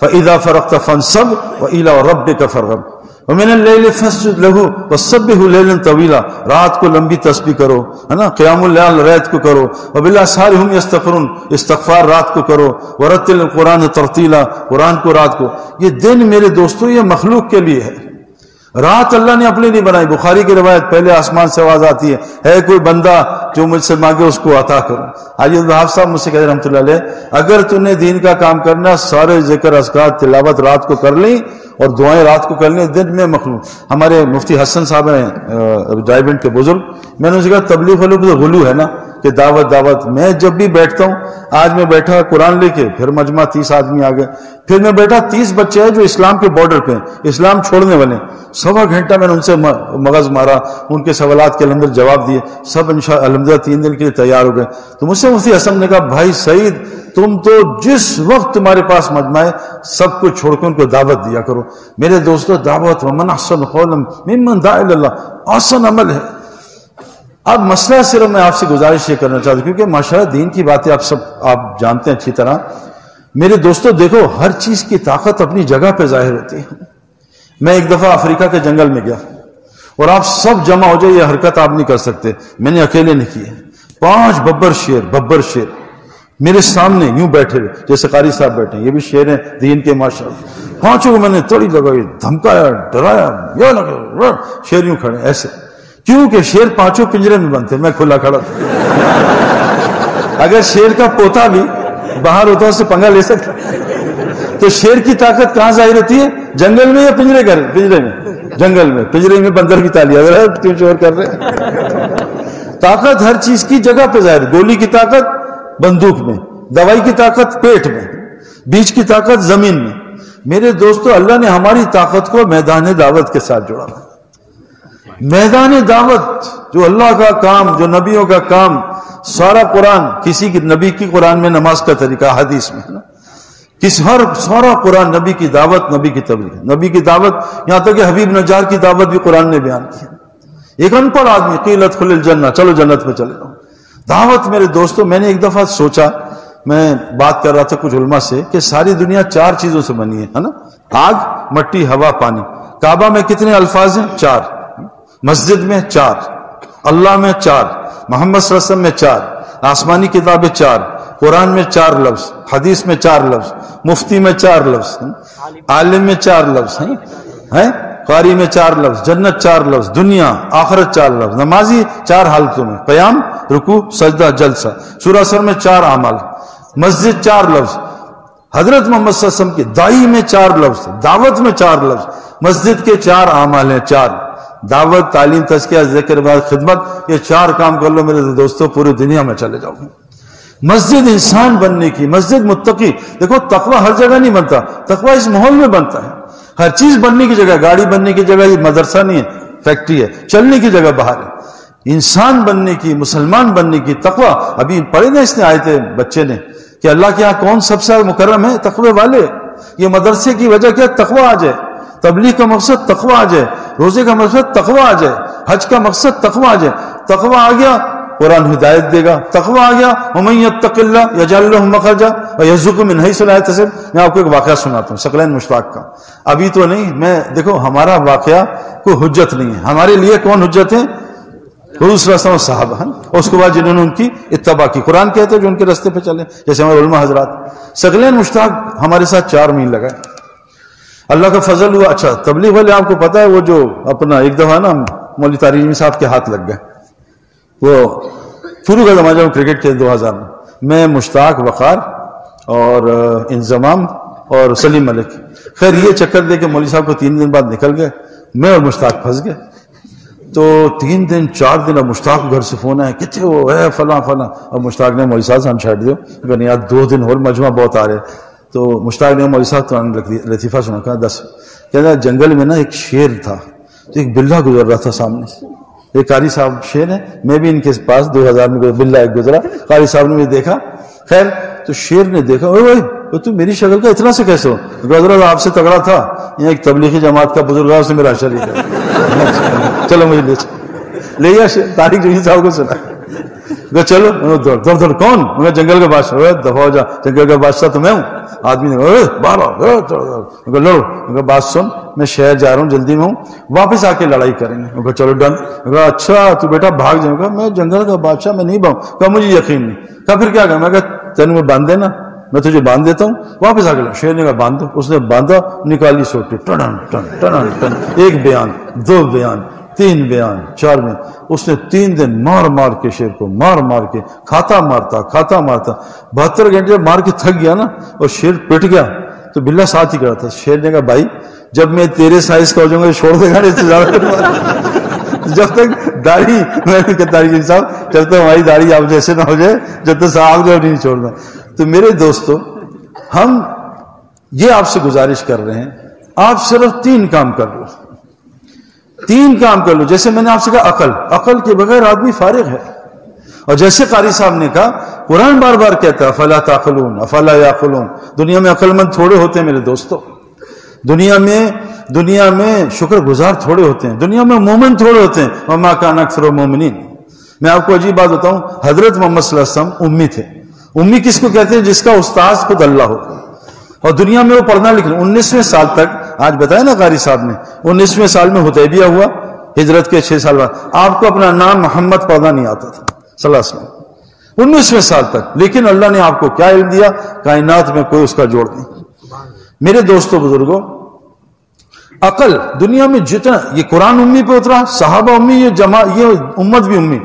Speaker 1: فَإِذَا فَرَغْتَ فَانصَبْ وَإِلَىٰ رَبِّكَ فَارْغَب وَمِنَ اللَّيْلِ فَاسْجُدْ لَهُ وَسَبِّحْهُ لَيْلًا طَوِيلًا. رات کو لمبی تسبیح کرو، ہے نا، قیام اللیل رات کو کرو. وَبِالْأَسْحَارِ هُمْ يَسْتَغْفِرُونَ، استغفار رات کو کرو. وَرَتِّلِ الْقُرْآنَ تَرْتِيلًا، قرآن کو رات کو. یہ دن میرے دوستو یہ مخلوق کے لیے ہے، رات اللہ نے اپنے لیے بنائی. بخاری کی روایت، پہلے آسمان سے آواز آتی ہے کوئی بندہ جو مجھ سے مانگے اس کو عطا کروں. حاجی الوہاب صاحب مجھ سے کہتے ہیں رحمۃ اللہ علیہ، اگر تو نے دین کا کام کرنا، سارے ذکر اذکار تلاوت رات کو کر لیں اور دعائیں رات کو کر لیں، دن میں مخلوق. ہمارے مفتی حسن صاحب ہیں ڈائیونٹ کے بزرگ، میں نے ان سے کہا تبلیغ والوں کو تو غلو ہے نا کہ دعوت. میں جب بھی بیٹھتا ہوں، آج میں بیٹھا قرآن لے کے، پھر مجمع 30 آدمی آ گئے، پھر میں بیٹھا 30 بچے ہیں جو اسلام کے بارڈر پہ ہیں، اسلام چھوڑنے والے. سوا گھنٹہ میں نے ان سے مغز مارا، ان کے سوالات کے اندر جواب دیے، سب انشاءاللہ الحمدللہ 3 دن کے لیے تیار ہو گئے. تو مجھ سے مفتی حسن نے کہا بھائی سعید، تم تو جس وقت تمہارے پاس مجمع ہے سب کچھ چھوڑ کے ان کو دعوت دیا کرو. میرے دوستو دعوت ومن احسن قولا ممن دعا الی اللہ آسان عمل ہے. اب مسئلہ صرف میں آپ سے گزارش یہ کرنا چاہتا ہوں کیونکہ ماشاءاللہ دین کی باتیں آپ جانتے ہیں اچھی طرح. میرے دوستو دیکھو، ہر چیز کی طاقت اپنی جگہ پہ ظاہر ہوتی ہے. میں ایک دفعہ افریقہ کے جنگل میں گیا اور آپ سب جمع ہو جائے، یہ حرکت آپ نہیں کر سکتے، میں نے اکیلے نہیں کی ہے. 5 ببر شیر میرے سامنے یوں بیٹھے ہوئے، جیسے قاری صاحب بیٹھے ہیں، یہ بھی شیر ہیں دین کے ماشاءاللہ. 5 کو میں نے تڑی لگائی، دھمکایا، ڈرایا، یا لگا شیر یوں کھڑے ایسے. کیوں کہ شیر 5 پنجرے میں بنتے، میں کھلا کھڑا تھا. اگر شیر کا پوتا بھی باہر ہوتا اس سے پنگا لے سکتا. تو شیر کی طاقت کہاں ظاہر ہوتی ہے؟ جنگل میں یا پنجرے میں؟ جنگل میں. پنجرے میں بندر کی تالی اگر کیوں چور کر رہے. طاقت ہر چیز کی جگہ پہ ظاہر. گولی کی طاقت بندوق میں، دوائی کی طاقت پیٹ میں، بیج کی طاقت زمین میں. میرے دوستو اللہ نے ہماری طاقت کو میدان دعوت کے ساتھ جوڑا. میدان دعوت جو اللہ کا کام، جو نبیوں کا کام، سارا قرآن، کسی کی نبی کی قرآن میں نماز کا طریقہ حدیث میں ہے نا، سارا قرآن نبی کی دعوت، نبی کی تبلیغ، نبی کی دعوت. یہاں تک کہ حبیب نجار کی دعوت بھی قرآن نے بیان کی. ایک ان پڑھ آدمی قیل ادخل الجنہ، چلو جنت میں چلے جاؤ. دعوت میرے دوستو، میں نے ایک دفعہ سوچا، میں بات کر رہا تھا کچھ علماء سے کہ ساری دنیا 4 چیزوں سے بنی ہے نا، آگ، مٹی، ہوا، پانی. کعبہ میں کتنے الفاظ ہیں؟ 4. مسجد میں 4، اللہ میں 4، محمد صلی اللہ علیہ وسلم میں 4، آسمانی کتابیں 4، قرآن میں 4 لفظ، حدیث میں 4 لفظ، مفتی میں 4 لفظ، عالم میں 4 لفظ ہیں، قاری میں 4 لفظ، جنت 4 لفظ، دنیا آخرت 4 لفظ، نمازی 4 حالتوں میں، قیام، رکوع، سجدہ، جلسہ. سورہ سر میں 4 اعمال، مسجد 4 لفظ، حضرت محمد صلی اللہ علیہ وسلم کی دائی میں 4 لفظ، دعوت میں 4 لفظ، مسجد کے 4 اعمال ہیں. 4 دعوت، تعلیم، تزکیہ، ذکر، خدمت. یہ 4 کام کر لو میرے دوستو، پوری دنیا میں چلے جاؤ گے. مسجد انسان بننے کی، مسجد متقی. دیکھو تقوی ہر جگہ نہیں بنتا، تقوی اس ماحول میں بنتا ہے. ہر چیز بننے کی جگہ، گاڑی بننے کی جگہ یہ مدرسہ نہیں ہے، فیکٹری ہے. چلنے کی جگہ باہر ہے. انسان بننے کی، مسلمان بننے کی تقوی. ابھی پڑھے نا اس نے آئے تھے بچے نے کہ اللہ کے ہاں کون سب سے مکرم ہے؟ تقوی والے. یہ مدرسے کی وجہ کیا؟ تقوی آ جائے. تبلیغ کا مقصد تقوی آ جائے، روزے کا مقصد تقوی آ جائے، حج کا مقصد تقوی آ جائے. تقوی آ گیا قرآن ہدایت دے گا. تقوی آ گیا ومن یتق اللہ یجعل له مخرجا ویرزقه من حیث لا یحتسب. میں آپ کو ایک واقعہ سناتا ہوں ثقلین مشتاق کا. ابھی تو نہیں، میں دیکھو ہمارا واقعہ کوئی حجت نہیں ہے ہمارے لیے. کون حجت ہے؟ حضور صلی اللہ علیہ وسلم صحابہ ہیں، اور اس کے بعد جنہوں نے ان کی اتباع کی. قرآن کہتے ہیں جو ان کے راستے پہ چلے، جیسے ہمارے علماء حضرات. ثقلین مشتاق ہمارے ساتھ 4 میل لگائے اللہ کا فضل ہوا. اچھا تبلیغ والے آپ کو پتا ہے وہ جو اپنا ایک دفعہ نا مولوی طارق صاحب کے ہاتھ لگ گئے, وہ شروع کا زمانہ جب کرکٹ کے 2000 میں مشتاق وقار اور انضمام اور سلیم ملک, خیر یہ چکر دے کے مولوی صاحب کو 3 دن بعد نکل گئے, میں اور مشتاق پھنس گئے. تو 3 دن 4 دن اب مشتاق گھر سے فون آیا کتنے وہ ہے فلاں فلاں. اب مشتاق نے مولوی صاحب ہم چھاٹ دیو کہ نہیں یار 2 دن اور مجمع بہت آ رہے. تو مشتاق نے مولوی صاحب تو لطیفہ سنا, کہا 10 کہتا جنگل میں نا ایک شیر تھا, تو ایک بلہ گزر رہا تھا سامنے سے. ایک قاری صاحب شیر ہے, میں بھی ان کے پاس 2000 میں بلہ ایک گزرا, قاری صاحب نے بھی دیکھا. خیر تو شیر نے دیکھا اوے تو میری شکل کا اتنا سے کیسے ہو, حضرت آپ سے تگڑا تھا, یہ ایک تبلیغی جماعت کا بزرگ ہے, اس نے میرا شریک ہے, چلو مجھے لے گیا طارق جمیل صاحب کو سنا, چلو دوڑ دوڑ کون, میں جنگل کا بادشاہ, دفعہ ہو جا, جنگل کا بادشاہ تو میں ہوں. آدمی نے کہا لڑو, بات سن میں شہر جا رہا ہوں جلدی میں ہوں, واپس آ کے لڑائی کریں گے. کہا چلو ڈن. کہا اچھا تو بیٹا بھاگ جاؤں گا, میں جنگل کا بادشاہ میں نہیں بھاؤں. کہا مجھے یقین نہیں. کہا پھر کیا کہا, میں کہا تینوں میں باندھ دینا, میں تجھے باندھ دیتا ہوں, واپس آ کے شیر نے کہا باندھ دو. اس نے باندھا, نکالی سوٹی, ٹن ٹن ٹن ٹن, 1 بیان 2 بیان 3 بیان 4 بیان. اس نے 3 دن مار مار کے شیر کو مار مار کے کھاتا مارتا 72 گھنٹے مار کے تھک گیا نا, اور شیر پٹ گیا. تو بلّہ ساتھ ہی کرا تھا. شیر نے کہا بھائی جب میں تیرے سائز کا ہو جاؤں گا چھوڑ دے گا, اس سے زیادہ جب تک داڑھی, میں نے کہا طارق صاحب جب تک ہماری داڑھی آپ جیسے نہ ہو جائے جب تک صاحب جو نہیں چھوڑنا. تو میرے دوستو ہم یہ آپ سے گزارش کر رہے ہیں, آپ صرف 3 کام کر لو, 3 کام کر لو. جیسے میں نے آپ سے کہا عقل کے بغیر آدمی فارغ ہے, اور جیسے قاری صاحب نے کہا قرآن بار بار کہتا ہے افلا تعقلون افلا یعقلون. دنیا میں عقل مند تھوڑے ہوتے ہیں میرے دوستو, دنیا میں شکر گزار تھوڑے ہوتے ہیں, دنیا میں مومن تھوڑے ہوتے ہیں. وما کان اکثر المؤمنین. میں آپ کو عجیب بات بتاؤں, حضرت محمد صلی اللہ علیہ وسلم امی تھے. امی کس کو کہتے ہیں, جس کا استاذ خود اللہ ہو, اور دنیا میں وہ پڑھنا لکھنا. 19ویں سال تک, آج بتایا نا قاری صاحب نے, 19ویں سال میں حدیبیہ ہوا, ہجرت کے 6 سال بعد. آپ کو اپنا نام محمد پڑھنا نہیں آتا تھا صلی اللہ علیہ وسلم, 19ویں سال تک. لیکن اللہ نے آپ کو کیا علم دیا, کائنات میں کوئی اس کا جوڑ نہیں. میرے دوستو بزرگوں, عقل دنیا میں جتنا, یہ قرآن امی پہ اترا, صحابہ امی, یہ امت بھی امی.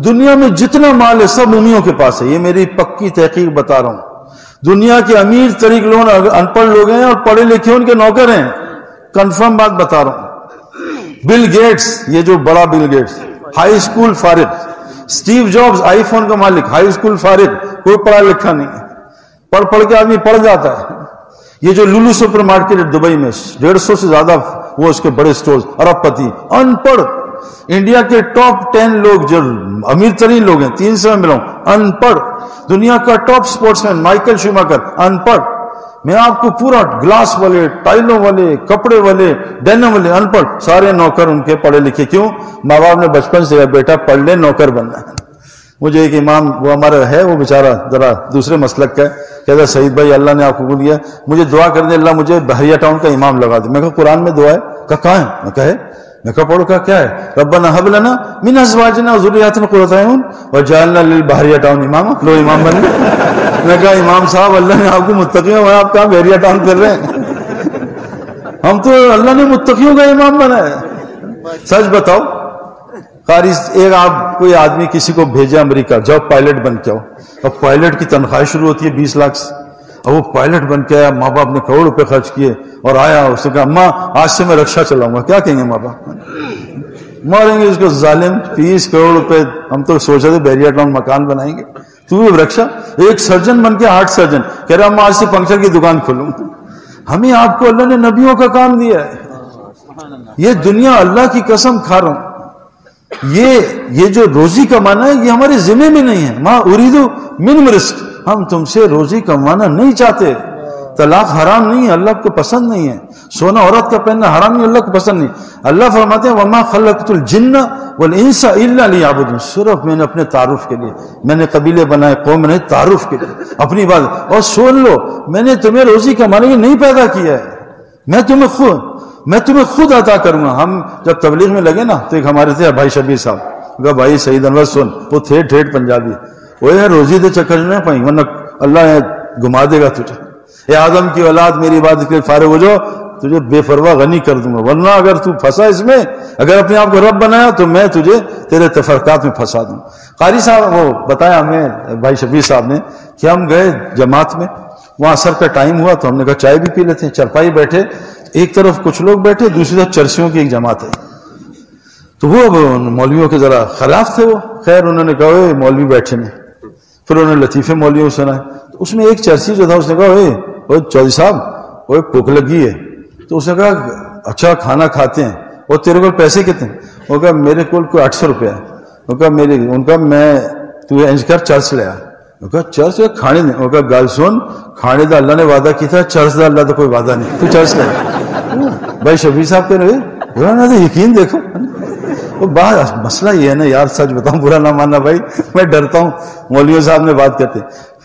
Speaker 1: دنیا میں جتنا مال ہے سب امیوں کے پاس ہے. یہ میری پکی تحقیق بتا رہا ہوں. دنیا کے امیر ترین لوگ ان پڑھ لوگ ہیں اور پڑھے لکھے ان کے نوکر ہیں. کنفرم بات بتا رہا ہوں. بل گیٹس, یہ جو بڑا بل گیٹس, ہائی اسکول فارغ. سٹیو جابز آئی فون کا مالک, ہائی اسکول فارغ, کوئی پڑھا لکھا نہیں ہے. پڑھ کے آدمی پڑھ جاتا ہے. یہ جو لولو سپر مارکیٹ ہے دبئی میں, 150 سے زیادہ وہ اس کے بڑے سٹورز, ارب پتی, ان پڑھ. انڈیا کے ٹاپ 10 لوگ جو امیر ترین لوگ ہیں, 3 سے میں ملا ہوں, ان پڑھ. دنیا کا ٹاپ سپورٹس مین مائیکل شوماکر, ان پڑھ. میں آپ کو پورا گلاس والے, ٹائلوں والے, کپڑے والے, ڈینم والے, ان پڑھ. سارے نوکر ان کے پڑھے لکھے. کیوں؟ ماں باپ نے بچپن سے بیٹا پڑھ لے, نوکر بننا ہے. مجھے ایک امام, وہ ہمارا ہے, وہ بیچارہ ذرا دوسرے مسلک کا ہے, کہتا سعید بھائی اللہ نے آپ کو دیا, مجھے دعا کر دیں اللہ مجھے بحریہ ٹاؤن کا امام لگا دے. میں کہا قرآن میں دعا ہے. کہاں ہے؟ میں کہا پڑھو. کیا ہے؟ ربنا ھب لنا من ازواجنا وذریاتنا قرۃ اعین وجعلنا للبحریہ ٹاؤن اماما. لو امام بن گئے. میں کہا امام صاحب اللہ نے آپ کو متقیوں میں, آپ کہاں بحریہ ٹاؤن کر رہے ہیں؟ ہم تو اللہ نے متقیوں کا امام بنایا ہے. سچ بتاؤ قاری, ایک آپ کوئی آدمی کسی کو بھیجے امریکہ, جاؤ پائلٹ بن کے آؤ. اب پائلٹ کی تنخواہ شروع ہوتی ہے 20 لاکھ سے. اب وہ پائلٹ بن کے آیا, ماں باپ نے کروڑ روپے خرچ کیے, اور آیا, اس نے کہا اماں آج سے میں رکشا چلاؤں گا. کیا کہیں گے ماں باپ؟ ماریں گے اس کو, ظالم, 20 کروڑ روپے. ہم تو سوچ رہے تھے بیریا ٹاؤن مکان بنائیں گے, تو رکشا. ایک سرجن بن کے, ہارٹ سرجن, کہہ رہا میں آج سے پنکچر کی دکان کھولوں. ہمیں آپ کو اللہ نے نبیوں کا کام دیا ہے. یہ دنیا اللہ کی قسم کھا رہا ہوں, یہ جو روزی کمانا ہے یہ ہمارے ذمہ میں نہیں ہے. ما اریدو من رزق, ہم تم سے روزی کمانا نہیں چاہتے. طلاق حرام نہیں ہے, اللہ کو پسند نہیں ہے. سونا عورت کا پہننا حرام نہیں, اللہ کو پسند نہیں. اللہ فرماتے ہیں وما خلقت الجن والانس الا لیعبدون. صرف میں نے اپنے تعارف کے لیے, میں نے قبیلے بنائے, قوم نے تعارف کے لیے اپنی بات. اور سن لو, میں نے تمہیں روزی کمانے کے نہیں پیدا کیا ہے, میں تمہیں خود عطا کروں گا. ہم جب تبلیغ میں لگے نا تو ایک ہمارے تھے بھائی شبیر صاحب, کہا بھائی سعید انور سن, وہ تھے ٹھیٹ پنجابی, وہ ہے روزی دے چکر میں پائیں ورنہ اللہ گھما دے گا تجھے. اے آدم کی اولاد میری بات کے فارغ ہو جاؤ, تجھے بے پرواہ غنی کر دوں گا، ورنہ اگر تو پھنسا اس میں، اگر اپنے آپ کو رب بنایا تو میں تجھے تیرے تفرقات میں پھنسا دوں۔ قاری صاحب وہ بتایا ہمیں بھائی شبیر صاحب نے کہ ہم گئے جماعت میں، وہاں عصر کا ٹائم ہوا تو ہم نے کہا چائے بھی پی لیتے ہیں، چرپائی بیٹھے، ایک طرف کچھ لوگ بیٹھے، دوسری طرف چرسیوں کی ایک جماعت ہے، تو وہ مولویوں کے ذرا خلاف تھے وہ، خیر انہوں نے کہا اے مولوی بیٹھے میں، پھر انہوں نے لطیفے مولویوں سے سنا، تو اس میں ایک چرسی جو تھا اس نے کہا اے چودھری صاحب وہ بھوک لگی ہے، تو اس نے کہا اچھا کھانا کھاتے ہیں، اور تیرے کو پیسے کتنے؟ وہ کہا میرے کو کوئی 800 روپیہ ہے، وہ کہا ان کا میں تو انج کر چرس لیا، وہ کہا چرس کھانے دیں، وہ کہا گل سن کھانے دا اللہ نے وعدہ کیا تھا، چرس دا اللہ تو کوئی وعدہ نہیں، تو چرس لیا۔ بھائی شبیر صاحب کہہ رہے برا نہ تو یقین دیکھو، وہ بات مسئلہ یہ ہے نا یار، سچ بتاؤں برا نہ ماننا بھائی، میں ڈرتا ہوں مولوی صاحب نے بات کرتے۔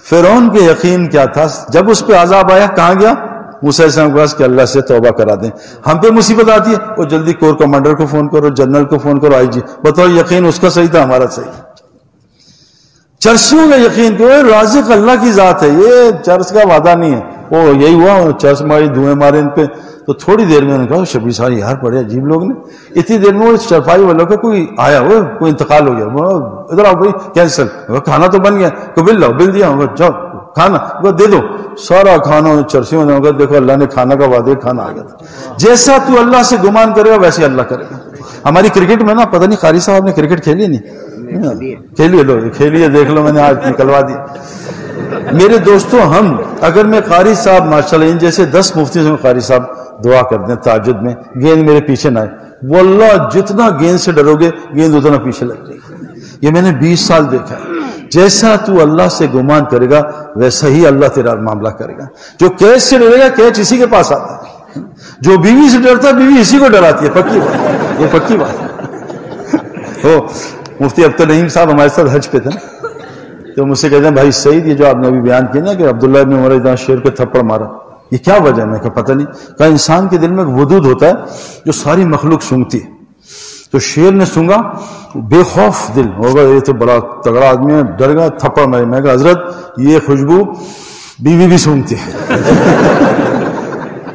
Speaker 1: فرعون کے یقین کیا تھا، جب اس پہ عذاب آیا کہاں گیا؟ موسیٰ علیہ السلام کے پاس کہ اللہ سے توبہ کرا دیں، ہم پہ مصیبت آتی ہے وہ جلدی کور کمانڈر کو فون کرو، جنرل کو فون کرو، آئی جی بتاؤ یقین اس کا صحیح تھا ہمارا صحیح؟ چرسیوں کا یقین کہ وہ رازق اللہ کی ذات ہے، یہ چرس کا وعدہ نہیں ہے، وہ یہی ہوا چرس ماری دھوئیں مارے ان پہ، تو تھوڑی دیر میں انہوں نے کہا شبیر صاحب یار بڑے عجیب لوگ نے، اتنی دیر میں وہ چرپائی والوں کا کوئی آیا، وہ کوئی انتقال ہو گیا، ادھر آؤ بھائی کینسل، کھانا تو بن گیا، کو بل لاؤ، بل دیا، جاؤ کھانا وہ دے دو، سارا کھانا چرسیوں نے کہا دیکھو اللہ نے کھانا کا وعدہ کھانا آ گیا تھا۔ جیسا تو اللہ سے گمان کرے گا ویسے اللہ کرے گا۔ ہماری کرکٹ میں نا پتہ نہیں قاری صاحب نے کرکٹ کھیلی نہیں؟ کھیلیے لو، کھیلیے دیکھ لو، میں نے آج نکلوا دیا۔ میرے دوستوں ہم اگر میں قاری صاحب ماشاءاللہ ان جیسے 10 مفتی سے قاری صاحب دعا کر دیں تہجد میں گیند میرے پیچھے نہ آئے، واللہ جتنا گیند سے ڈرو گے گیند اتنا پیچھے لگ جائے گی۔ یہ میں نے 20 سال دیکھا ہے، جیسا تو اللہ سے گمان کرے گا ویسا ہی اللہ تیرا معاملہ کرے گا۔ جو کیچ سے ڈرے گا کیچ اسی کے پاس آتا ہے، جو بیوی سے ڈرتا ہے بیوی اسی کو ڈراتی ہے، پکی بات، یہ پکی بات ہے۔ مفتی اختر نعیم صاحب ہمارے ساتھ حج پہ تھے نا، تو مجھ سے کہتے ہیں بھائی سعید یہ جو آپ نے ابھی بیان کیا نا کہ عبداللہ ابن عمر اتنا شیر کو تھپڑ مارا، یہ کیا وجہ ہے؟ میں کہا پتہ نہیں، کہا انسان کے دل میں ایک ودود ہوتا ہے جو ساری مخلوق سونگتی ہے، تو شیر نے سونگا، بے خوف دل ہوگا یہ تو بڑا تگڑا آدمی ہے، ڈر گیا تھپڑ مارے۔ میں کہا حضرت یہ خوشبو بیوی بھی سونگتی ہے۔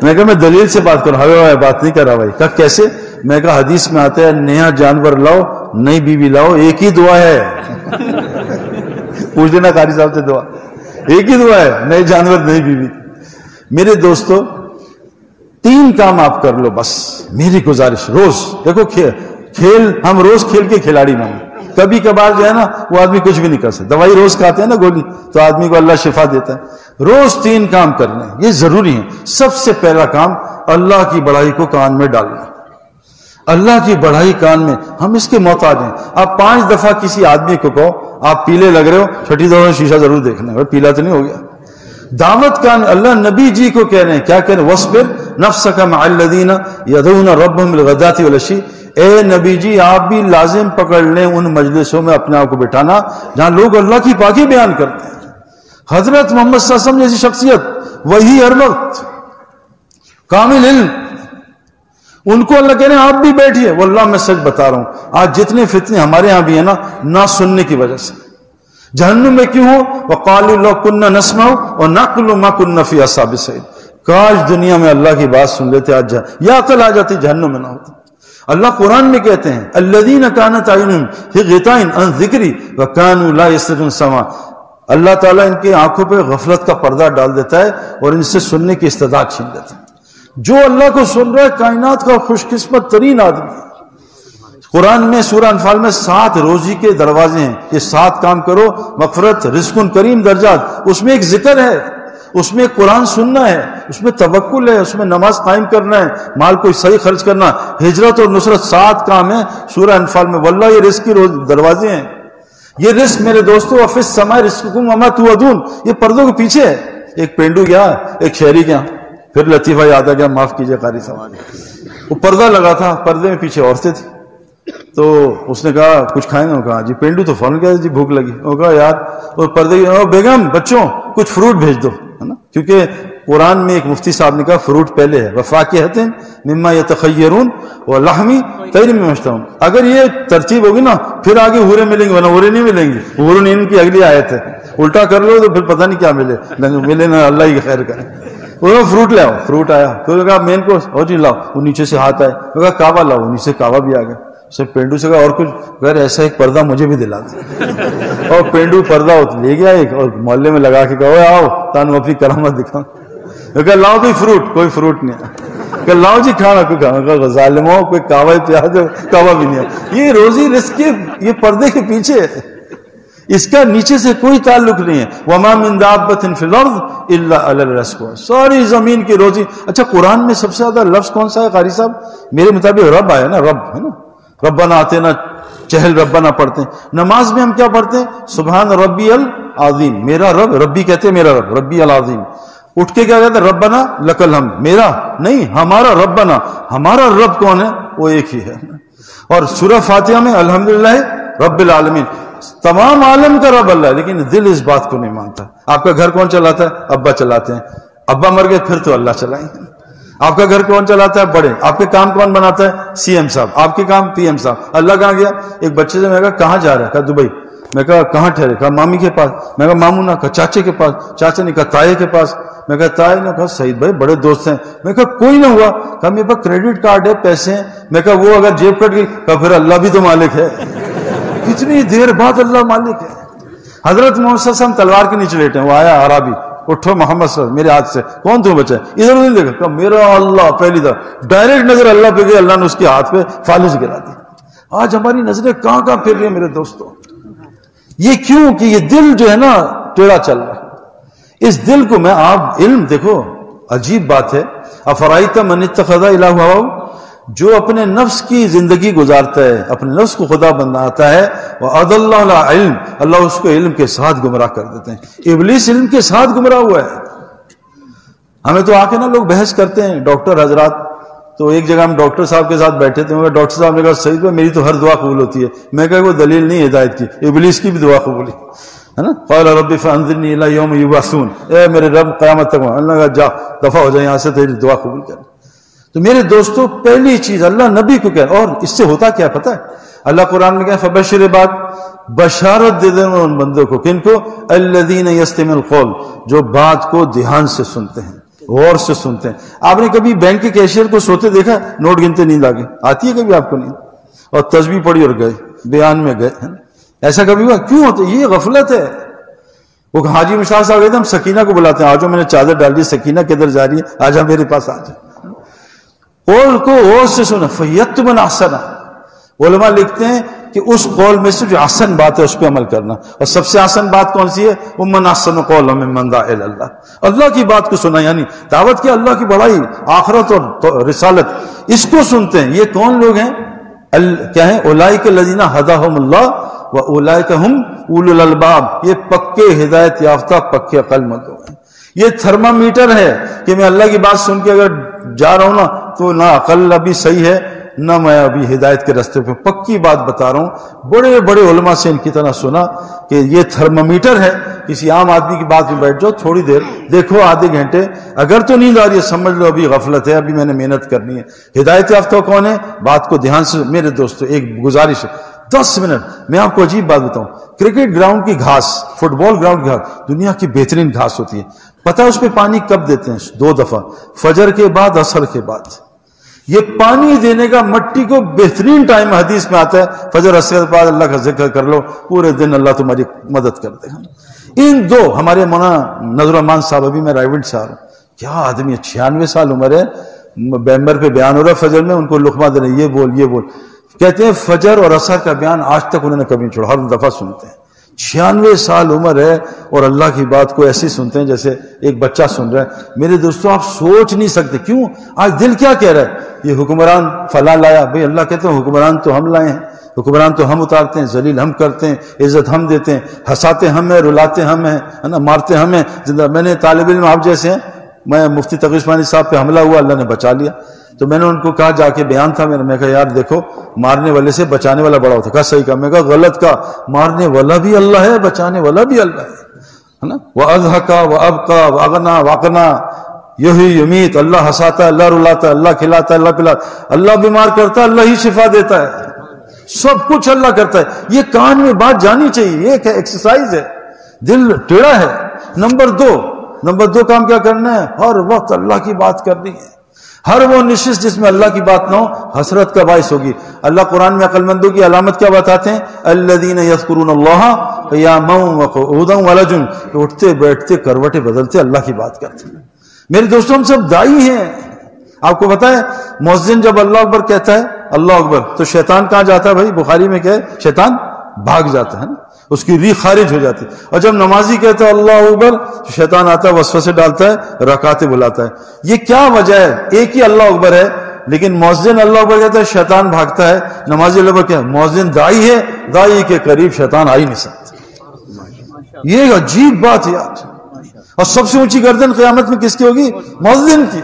Speaker 1: میں کہا میں دلیل سے بات کروں، ہاں بات نہیں کر رہا بھائی۔ کہا کیسے؟ میں کہا حدیث میں آتا ہے نیا جانور لاؤ نئی بیوی لاؤ، ایک ہی دعا ہے، پوچھ لینا قاری صاحب سے، دعا ایک ہی دعا ہے، نئے جانور نئی بیوی۔ میرے دوستو 3 کام آپ کر لو بس، میری گزارش، روز دیکھو کھیل ہم روز کھیل کے کھلاڑی بنیں، کبھی کبھار جو ہے نا وہ آدمی کچھ بھی نہیں کر سکتا، دوائی روز کھاتے ہیں نا گولی تو آدمی کو اللہ شفا دیتا ہے، روز 3 کام کرنے یہ ضروری ہیں۔ سب سے پہلا کام اللہ کی بڑائی کو کان میں ڈالنا، اللہ کی بڑائی کان میں، ہم اس کے محتاج ہیں۔ آپ 5 دفعہ کسی آدمی کو کہو آپ پیلے لگ رہے ہو، چھٹی دفعہ شیشہ ضرور دیکھنا ہے پیلا تو نہیں ہو گیا۔ دعوت کا اللہ نبی جی کو کہہ رہے ہیں، کیا کہہ رہے ہیں؟ وَاصْبِرْ نَفْسَكَ مَعَ الَّذِينَ يَدْعُونَ رَبَّهُمْ بِالْغَدَاةِ وَالْعَشِيِّ۔ اے نبی جی آپ بھی لازم پکڑ لیں ان مجلسوں میں اپنے آپ کو بٹھانا جہاں لوگ اللہ کی پاکی بیان کرتے ہیں۔ حضرت محمد صلی اللہ علیہ وسلم جیسی شخصیت وہی ہر وقت کامل علم، ان کو اللہ کہہ رہے ہیں آپ بھی بیٹھیے۔ واللہ میں سچ بتا رہا ہوں آج جتنے فتنے ہمارے ہاں بھی ہیں نا، نہ سننے کی وجہ سے۔ جہنم میں کیوں ہو؟ وَقَالُوا لَوْ كُنَّا نَسْمَعُ وَنَعْقِلُ مَا كُنَّا فِي أَصْحَابِ السَّعِيرِ۔ کاش دنیا میں اللہ کی بات سن لیتے، آج یا عقل آ جاتی جہنم میں نہ ہوتی۔ اللہ قرآن میں کہتے ہیں الَّذِينَ كَانَتْ أَعْيُنُهُمْ فِي غِطَاءٍ عَنْ ذِكْرِي وَكَانُوا لَا يَسْتَطِيعُونَ السَّمْعَ۔ اللہ تعالیٰ ان کی آنکھوں پہ غفلت کا پردہ ڈال دیتا ہے اور ان سے سننے کی استعداد چھین لیتا ہے۔ جو اللہ کو سن رہا ہے کائنات کا خوش قسمت ترین آدمی ہے۔ قرآن میں سورہ انفال میں 7 روزی کے دروازے ہیں، یہ 7 کام کرو مغفرت رزق کریم درجات، اس میں ایک ذکر ہے، اس میں قرآن سننا ہے، اس میں توکل ہے، اس میں نماز قائم کرنا ہے، مال کو صحیح خرچ کرنا، ہجرت اور نصرت، 7 کام ہیں سورہ انفال میں۔ واللہ یہ رزق کی دروازے ہیں، یہ رزق میرے دوستو وَفِي السَّمَاءِ رِزْقُكُمْ وَمَا تُوعَدُونَ، یہ پردوں کے پیچھے ہے۔ ایک پینڈو گیا ایک شہری گیا، پھر لطیفہ یاد آ گیا، معاف کیجئے قاری صاحب، وہ پردہ لگا تھا، پردے میں پیچھے عورتیں تھیں، تو اس نے کہا کچھ کھائیں گے؟ کہا جی پینڈو تو فوراً کہا جی بھوک لگی۔ وہ کہا یار وہ پردے بیگم بچوں کچھ فروٹ بھیج دو، ہے نا، کیونکہ قرآن میں ایک مفتی صاحب نے کہا فروٹ پہلے ہے، وَفَاكِهَةٍ مِمَّا يَتَخَيَّرُونَ وَلَحْمِ طَيْرٍ مِّمَّا يَشْتَهُونَ۔ اگر یہ ترتیب ہوگی نا پھر آگے حوریں ملیں گی، ورنہ حوریں نہیں ملیں گی۔ حورن ان کی اگلی آیت ہے، الٹا کر لو تو پھر پتہ نہیں کیا ملے نا، اللہ ہی خیر کرے۔ وہ فروٹ لے آؤ، فروٹ آیا، تو کہا مین کورس اور جی لاؤ، وہ نیچے سے ہاتھ آئے، وہ کہا کعبہ لاؤ، نیچے کعبہ بھی آ گیا. اسے پینڈو سے کہا اور کچھ، اگر ایسا ایک پردہ مجھے بھی دلا دے. اور پینڈو پردہ لے گیا ایک، اور محلے میں لگا کے کہا آؤ تانو اپنی کرامت دکھاؤ. کہ لاؤ بھی فروٹ، کوئی فروٹ نہیں ہے. کہ لاؤ جی کھانا، کوئی کھانا، ظالموں کوئی کعبہ پیاز کعبہ بھی نہیں ہے. یہ روزی رزق کے یہ پردے کے پیچھے ہے، اس کا نیچے سے کوئی تعلق نہیں ہے. وَمَا مِن دَابَّةٍ فِي الْأَرْضِ إِلَّا عَلَى الرِّزْقِ، ساری زمین کی روزی. اچھا قرآن میں سب سے زیادہ لفظ کون سا ہے قاری صاحب؟ میرے مطابق رب آیا نا، رب ہے نا، ربنا آتینا چہل ربنا پڑھتے ہیں. نماز میں ہم کیا پڑھتے ہیں؟ سبحان ربی العظیم، میرا رب، ربی کہتے ہیں میرا رب، ربی العظیم. اٹھ کے کیا کہتے ہیں؟ ربنا لک الحمد، میرا نہیں ہمارا ربنا. ہمارا رب کون ہے؟ وہ ایک ہی ہے. اور سورہ فاتحہ میں الحمدللہ رب العالمین، تمام عالم کا رب اللہ ہے، لیکن دل اس بات کو نہیں مانتا. آپ کا گھر کون چلاتا ہے؟ ابا چلاتے ہیں. ابا مر گئے پھر تو اللہ چلائیں گے. آپ کا گھر کون چلاتا ہے؟ بڑے. آپ کے کام کون بناتا ہے؟ سی ایم صاحب. آپ کے کام پی ایم صاحب. اللہ کہاں گیا؟ ایک بچے سے میں کہا کہاں جا رہا ہے؟ کہا دبئی. میں کہا کہاں ٹھہرے؟ کہا مامی کے پاس. میں کہا مامو نہ، کہا چاچے کے پاس. چاچے نے کہا تائے کے پاس. میں کہا تائے نے کہا سعید بھائی بڑے دوست ہیں. میں کہا کوئی نہ ہوا. کہا میرے پاس کریڈٹ کارڈ ہے، پیسے ہیں. میں کہا وہ اگر جیب کٹ گئی، کہا پھر اللہ بھی تو مالک ہے. کتنی دیر بعد اللہ مالک ہے. حضرت محمد صلی اللہ علیہ وسلم تلوار کے نیچے لیٹے ہیں، وہ آیا عربی، اٹھو محمد صلی اللہ علیہ وسلم میرے ہاتھ سے. کون تم بچہ ہے؟ ادھر نہیں دیکھا. کہا میرا اللہ. پہلی دفعہ ڈائریکٹ نظر اللہ پہ گئی، اللہ نے اس کے ہاتھ پہ فالج گرا دی. آج ہماری نظریں کہاں کہاں پھر رہی ہیں میرے دوستوں. یہ کیوں کہ یہ دل جو ہے نا ٹیڑھا چل رہا ہے. اس دل کو میں آپ علم دیکھو، عجیب بات ہے. افرائیت من اتخذ الہ ہواہ، جو اپنے نفس کی زندگی گزارتا ہے، اپنے نفس کو خدا بناتا ہے، وَأَضَلَّهُ عَلَىٰ عِلْمٍ، اللہ اس کو علم کے ساتھ گمراہ کر دیتے ہیں. ابلیس علم کے ساتھ گمراہ ہوا ہے. ہمیں تو آ کے نا لوگ بحث کرتے ہیں، ڈاکٹر حضرات. تو ایک جگہ ہم ڈاکٹر صاحب کے ساتھ بیٹھے تھے. ڈاکٹر صاحب نے کہا سعید بھائی میری تو ہر دعا قبول ہوتی ہے. میں کہا وہ دلیل نہیں ہدایت کی، ابلیس کی بھی دعا قبول ہے نا. قال رب فانظرنی الی یوم یبعثون، اے میرے رب قیامت تک. اللہ کا جا دفع ہو جائے یہاں سے، تیری دعا قبول کر. تو میرے دوستو پہلی چیز اللہ نبی کو کہہ، اور اس سے ہوتا کیا پتہ ہے؟ اللہ قرآن میں کہا فبشر عباد، بشارت دے دینا ان بندوں کو. کن کو؟ الذین یستمعون القول، جو بات کو دھیان سے سنتے ہیں، غور سے سنتے ہیں. آپ نے کبھی بینک کے کیشیئر کو سوتے دیکھا؟ نوٹ گنتے نیند آ گئی آتی ہے کبھی آپ کو نیند؟ اور تسبیح پڑھی اور گئے، بیان میں گئے. ایسا کبھی ہوا؟ کیوں ہوتا؟ یہ غفلت ہے. وہ حاجی مشتاق صاحب کہتے ہیں ہم سکینہ کو بلاتے ہیں، آجو میں نے چادر ڈال دی، سکینہ کدھر جا رہی ہے؟ آجا میرے پاس آجا. قول کو غور سے سنا. فَيَتُّبَنْ أَحْسَنَ، علماء لکھتے ہیں کہ اس قول میں سے جو احسن بات ہے اس پہ عمل کرنا. اور سب سے احسن بات کون سی ہے؟ وَمَنْ أَحْسَنُ قَوْلًا مِمَّنْ دَعَا إِلَى اللَّهِ، اللہ کی بات کو سنا، یعنی دعوت کی اللہ کی بڑائی، آخرت اور رسالت، اس کو سنتے ہیں. یہ کون لوگ ہیں؟ کیا ہیں؟ اولئک الذین ھداھم اللہ واولئک ھم اولو الالباب، یہ پکے ہدایت یافتہ پکے عقل مند لوگ ہیں. یہ تھرمامیٹر ہے کہ میں اللہ کی بات سن کے اگر جا رہا ہوں نا تو نہ عقل ابھی صحیح ہے نہ میں ابھی ہدایت کے راستے پہ. پکی بات بتا رہا ہوں. بڑے بڑے علماء سے ان کی طرح سنا کہ یہ تھرمامیٹر ہے. کسی عام آدمی کی بات میں بیٹھ جاؤ، تھوڑی دیر دیکھو، آدھے گھنٹے، اگر تو نیند آ رہی ہے سمجھ لو ابھی غفلت ہے، ابھی میں نے محنت کرنی ہے. ہدایت یافتہ کون ہے؟ بات کو دھیان سے. میرے دوستو ایک گزارش ہے، 10 منٹ میں آپ کو عجیب بات بتاؤں. کرکٹ گراؤنڈ کی گھاس، فٹ بال گراؤنڈ کی گھاس دنیا کی بہترین گھاس ہوتی ہے. پتہ اس پہ پانی کب دیتے ہیں؟ 2 دفعہ، فجر کے بعد، عصر کے بعد. یہ پانی دینے کا مٹی کو بہترین ٹائم حدیث میں آتا ہے فجر عصر کے بعد. اللہ کا ذکر کر لو، پورے دن اللہ تمہاری مدد کر دے گا. ان دو ہمارے مولانا نظر الرحمان صاحب، ابھی میں رائیونڈ سے آ رہا ہوں، کیا آدمی ہے، 96 سال عمر ہے. ممبر پہ بیان ہو رہا ہے فجر میں، ان کو لقمہ دے رہے، یہ بول یہ بول. کہتے ہیں فجر اور عصر کا بیان آج تک انہوں نے کبھی نہیں چھوڑا، ہر دفعہ سنتے ہیں. 96 سال عمر ہے اور اللہ کی بات کو ایسی سنتے ہیں جیسے ایک بچہ سن رہا ہے. میرے دوستو آپ سوچ نہیں سکتے. کیوں؟ آج دل کیا کہہ رہا ہے؟ یہ حکمران فلاں لایا. بھئی اللہ کہتے ہیں حکمران تو ہم لائے ہیں، حکمران تو ہم اتارتے ہیں، ذلیل ہم کرتے ہیں، عزت ہم دیتے ہیں، ہنساتے ہم ہیں، رلاتے ہم ہیں، ہے نا، مارتے ہم ہیں. میں نے طالب علم آپ جیسے ہیں، میں مفتی تقی عثمانی صاحب پہ حملہ ہوا، اللہ نے بچا لیا. تو میں نے ان کو کہا، جا کے بیان تھا میرا، میں کہا یار دیکھو مارنے والے سے بچانے والا بڑا ہوتا. کہا صحیح کہا. میں کہا غلط کہا، مارنے والا بھی اللہ ہے، بچانے والا بھی اللہ ہے نا. وَأَضْحَكَ وَأَبْقَى وَأَغْنَى وَأَقْنَى، یہی یمیت، اللہ ہنساتا ہے، اللہ رلاتا ہے، اللہ کھلاتا ہے، اللہ پلاتا ہے، اللہ بیمار کرتا ہے، اللہ ہی شفا دیتا ہے. سب کچھ اللہ کرتا ہے. یہ کان میں بات جانی چاہیے، یہ ایک ایکسرسائز ہے. دل ٹیڑھا ہے. نمبر 2، نمبر 2 کام کیا کرنا ہے؟ ہر وقت اللہ کی بات کرنی ہے. ہر وہ نشست جس میں اللہ کی بات نہ ہو حسرت کا باعث ہوگی. اللہ قرآن میں عقل مندوں کی علامت کیا بتاتے ہیں؟ الذین یذکرون اللہ قیاما وقعودا وعلی جنوبہم، اٹھتے بیٹھتے کروٹیں بدلتے اللہ کی بات کرتے ہیں. میرے دوستوں ہم سب دائی ہیں. آپ کو پتا ہے مؤذن جب اللہ اکبر کہتا ہے اللہ اکبر تو شیطان کہاں جاتا ہے بھائی؟ بخاری میں کیا ہے؟ شیطان بھاگ جاتا ہے نا، اس کی ریح خارج ہو جاتی ہے. اور جب نمازی کہتا ہے اللہ اکبر تو شیطان آتا ہے، وسوسے ڈالتا ہے، رکعتیں بلاتا ہے. یہ کیا وجہ ہے؟ ایک ہی اللہ اکبر ہے لیکن مؤذن اللہ اکبر کہتا ہے شیطان بھاگتا ہے، نمازی اللہ اکبر کیا ہے؟ مؤذن دائی ہے، دائی کے قریب شیطان آ ہی نہیں سکتا. یہ عجیب بات ہے یار. اور سب سے اونچی گردن قیامت میں کس کی ہوگی؟ مؤذن کی.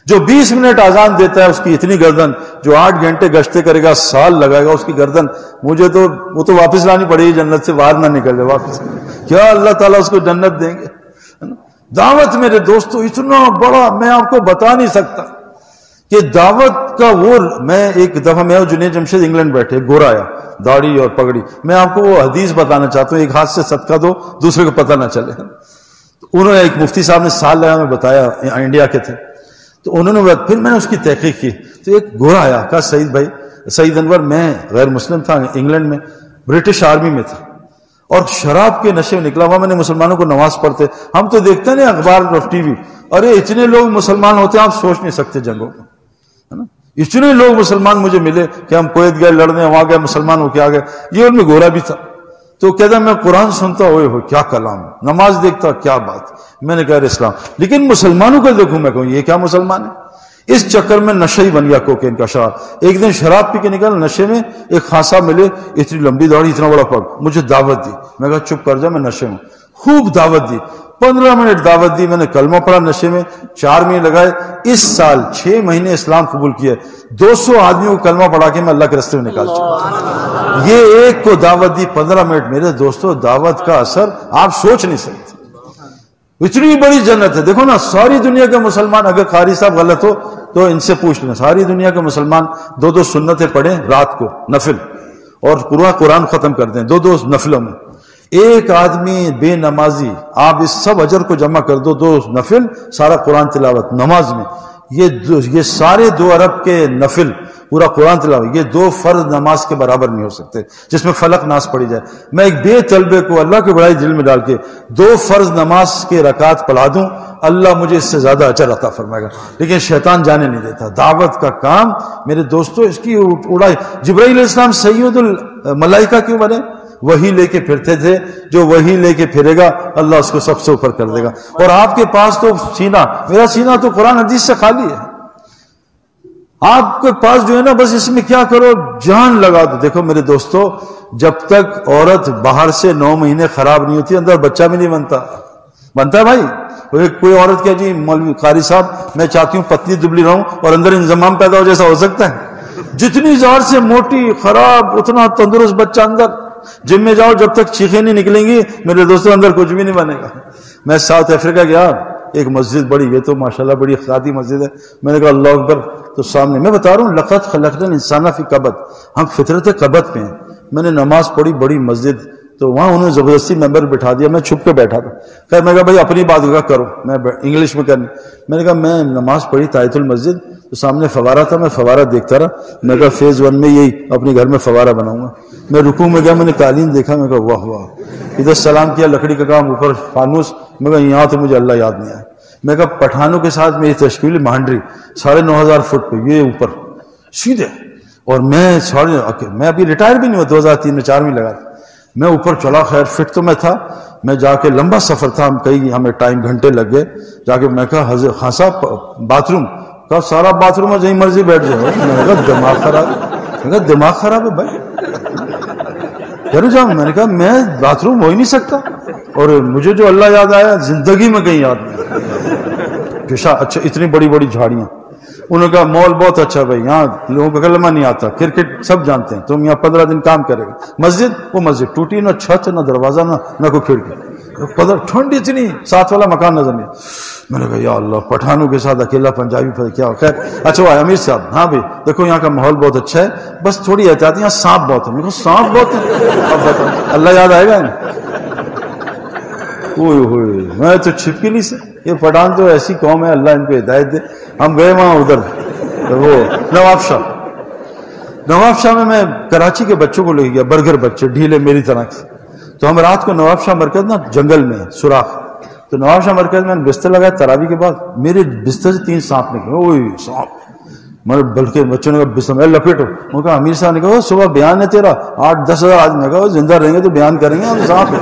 Speaker 1: جو 20 منٹ اذان دیتا ہے اس کی اتنی گردن، جو 8 گھنٹے گشتے کرے گا، سال لگائے گا، اس کی گردن مجھے تو وہ تو واپس لانی پڑے گی، جنت سے باہر نہ نکل جائے واپس. کیا اللہ تعالیٰ اس کو جنت دیں گے؟ دعوت میرے دوستو اتنا بڑا میں آپ کو بتا نہیں سکتا کہ دعوت کا وہ. میں ایک دفعہ میں جنید جمشید انگلینڈ بیٹھے، گورا آیا، داڑھی اور پگڑی. میں آپ کو وہ حدیث بتانا چاہتا ہوں، ایک ہاتھ سے صدقہ دو دوسرے کو پتہ نہ چلے. انہوں نے ایک مفتی صاحب نے سال لگا میں بتایا، انڈیا کے تھے، تو انہوں نے پھر میں نے اس کی تحقیق کی تو ایک گورا آیا، کہا سعید بھائی، سعید انور، میں غیر مسلم تھا، انگلینڈ میں برٹش آرمی میں تھا اور شراب کے نشے میں نکلا ہوا. میں نے مسلمانوں کو نماز پڑھتے، ہم تو دیکھتے ہیں نا اخبار اور ٹی وی، ارے اتنے لوگ مسلمان ہوتے ہیں آپ سوچ نہیں سکتے جنگوں میں، ہے نا. اتنے لوگ مسلمان مجھے ملے کہ ہم کویت گئے لڑنے، وہاں گئے مسلمان ہو کے آ گئے. یہ ان میں گورا بھی تھا. تو کہتا میں قرآن سنتا ہوئے ہو کیا کلام، نماز دیکھتا کیا بات. میں نے کہا اسلام، لیکن مسلمانوں کو دیکھوں میں کہوں یہ کیا مسلمان ہے. اس چکر میں نشہ ہی بن گیا کوکین کا شراب. ایک دن شراب پی کے نکل نشے میں، ایک خاصا ملے، اتنی لمبی داڑھی، اتنا بڑا پگ، مجھے دعوت دی. میں کہا چپ کر جا، میں نشے میں. خوب دعوت دی، 15 منٹ دعوت دی. میں نے کلمہ پڑھا نشے میں، 4 مہینے لگائے. اس سال 6 مہینے اسلام قبول کیا. 200 آدمیوں کو کلمہ پڑھا کے میں اللہ کے راستے میں نکال چکا. یہ ایک کو دعوت دی 15 منٹ. میرے دوستو دعوت کا اثر آپ سوچ نہیں سکتے. اتنی بڑی جنت ہے. دیکھو نا ساری دنیا کے مسلمان، اگر قاری صاحب غلط ہو تو ان سے پوچھ لیں، ساری دنیا کے مسلمان 2 سنتیں پڑھیں رات کو نفل، اور پورا قرآن ختم کر دیں 2 نفلوں میں. ایک آدمی بے نمازی، آپ اس سب اجر کو جمع کر دو، 2 نفل، سارا قرآن تلاوت نماز میں، یہ سارے 2 ارب کے نفل پورا قرآن تلاوت، یہ 2 فرض نماز کے برابر نہیں ہو سکتے جس میں فلق ناس پڑھی جائے. میں ایک بے طلبے کو اللہ کی بڑائی دل میں ڈال کے 2 فرض نماز کے رکعت پڑھا دوں، اللہ مجھے اس سے زیادہ اجر عطا فرمائے گا. لیکن شیطان جانے نہیں دیتا. دعوت کا کام میرے دوستو اس کی اڑائی. جبرائیل علیہ السلام سید الملائکہ کیوں بنے؟ وہی لے کے پھرتے تھے. جو وہی لے کے پھرے گا اللہ اس کو سب سے اوپر کر دے گا. اور آپ کے پاس تو سینہ، میرا سینہ تو قرآن حدیث سے خالی ہے. آپ کے پاس جو ہے نا بس اس میں کیا کرو، جان لگا دو. دیکھو میرے دوستو جب تک عورت باہر سے 9 مہینے خراب نہیں ہوتی اندر بچہ بھی نہیں بنتا ہے بھائی. کوئی عورت کیا جی مولوی قاری صاحب میں چاہتی ہوں پتلی دبلی رہوں اور اندر انضمام پیدا ہو، جیسا ہو سکتا ہے؟ جتنی زہر سے موٹی خراب اتنا تندرست بچہ اندر. جم میں جاؤ جب تک چیخیں نہیں نکلیں گی میرے دوستوں اندر کچھ بھی نہیں بنے گا. میں ساؤتھ افریقہ گیا، ایک مسجد بڑی، یہ تو ماشاءاللہ بڑی اقتصادی مسجد ہے. میں نے کہا اللہ اکبر، تو سامنے میں بتا رہا ہوں لقد خلقنا الانسان فی کبد، ہم فطرت کبد پہ ہیں. میں نے نماز پڑھی، بڑی مسجد، تو وہاں انہوں نے زبردستی ممبر بٹھا دیا. میں چھپ کے بیٹھا تھا. خیر میں کہا بھائی اپنی بات کا کرو، میں انگلش میں کرنی. میں نے کہا میں نماز پڑھی تحیۃ المسجد، تو سامنے فوارہ تھا، میں فوارہ دیکھتا رہا. میں کہا فیز 1 میں یہی اپنے گھر میں فوارہ بناؤں گا. میں رکوع میں گیا، میں نے قالین دیکھا، میں کہا واہ واہ. ادھر سلام کیا، لکڑی کا کام، اوپر فانوس. میں کہا یہاں تو مجھے اللہ یاد نہیں آیا. میں کہا پٹھانوں کے ساتھ میری تشکیل مہانڈری 9,500 فٹ پہ، یہ اوپر سیدھے. اور میں ابھی ریٹائر بھی نہیں ہوا، 2003 میں 4 میں لگا تھا. میں اوپر چلا، خیر فٹ تو میں تھا. میں جا کے لمبا سفر تھا، ہمیں ٹائم گھنٹے لگ گئے. جا کے میں کہا حضرت خان صاحب باتھ روم، کہا سارا باتھ روم ہے جہیں مرضی بیٹھ جاؤ. میں نے کہا دماغ خراب ہے بھائی، کہنے جاؤں. میں نے کہا میں باتھ روم ہو ہی نہیں سکتا، اور مجھے جو اللہ یاد آیا زندگی میں کہیں یاد نہیں. اچھا اتنی بڑی بڑی جھاڑیاں. انہوں نے کہا مال بہت اچھا بھائی، یہاں لوگوں کو کلمہ نہیں آتا، کرکٹ سب جانتے ہیں، تم یہاں 15 دن کام کرے گا. مسجد، وہ مسجد ٹوٹی، نہ چھت نہ دروازہ نہ کوئی کھڑکی، ٹھنڈ اتنی، ساتھ والا مکان نظر نہیں. میں نے کہا یا اللہ، پٹھانوں کے ساتھ اکیلا پنجابی پر کیا ہو. خیر اچھا وہ امیر صاحب، ہاں بھائی دیکھو یہاں کا ماحول بہت اچھا ہے، بس تھوڑی احتیاط، یہاں سانپ بہت ہے. میں کہا سانپ بہت ہے، اب بتا اللہ یاد آئے گا. اوئے ہوئے میں تو چھپکلی سے، یہ پٹھان تو ایسی قوم ہے، اللہ ان کو ہدایت دے. ہم گئے وہاں ادھر وہ نواب شاہ میں کراچی کے بچوں کو لے گیا، برگر بچے ڈھیلے میری طرح سے. تو ہم رات کو نواب شاہ مرکز نا جنگل میں سوراخ، تو نواب شاہ مرکز میں بستر لگایا، تراویح کے بعد میرے بستر سے 3 سانپ نکلے. اوئے سانپ، میں بلکہ بچوں نے کہا بسم اللہ لپیٹو. انہوں نے کہا امیر صاحب نے کہا صبح بیان ہے تیرا 8-10 ہزار آدمی. نے کہا زندہ رہیں گے تو بیان کریں گے ہم سانپ ہے.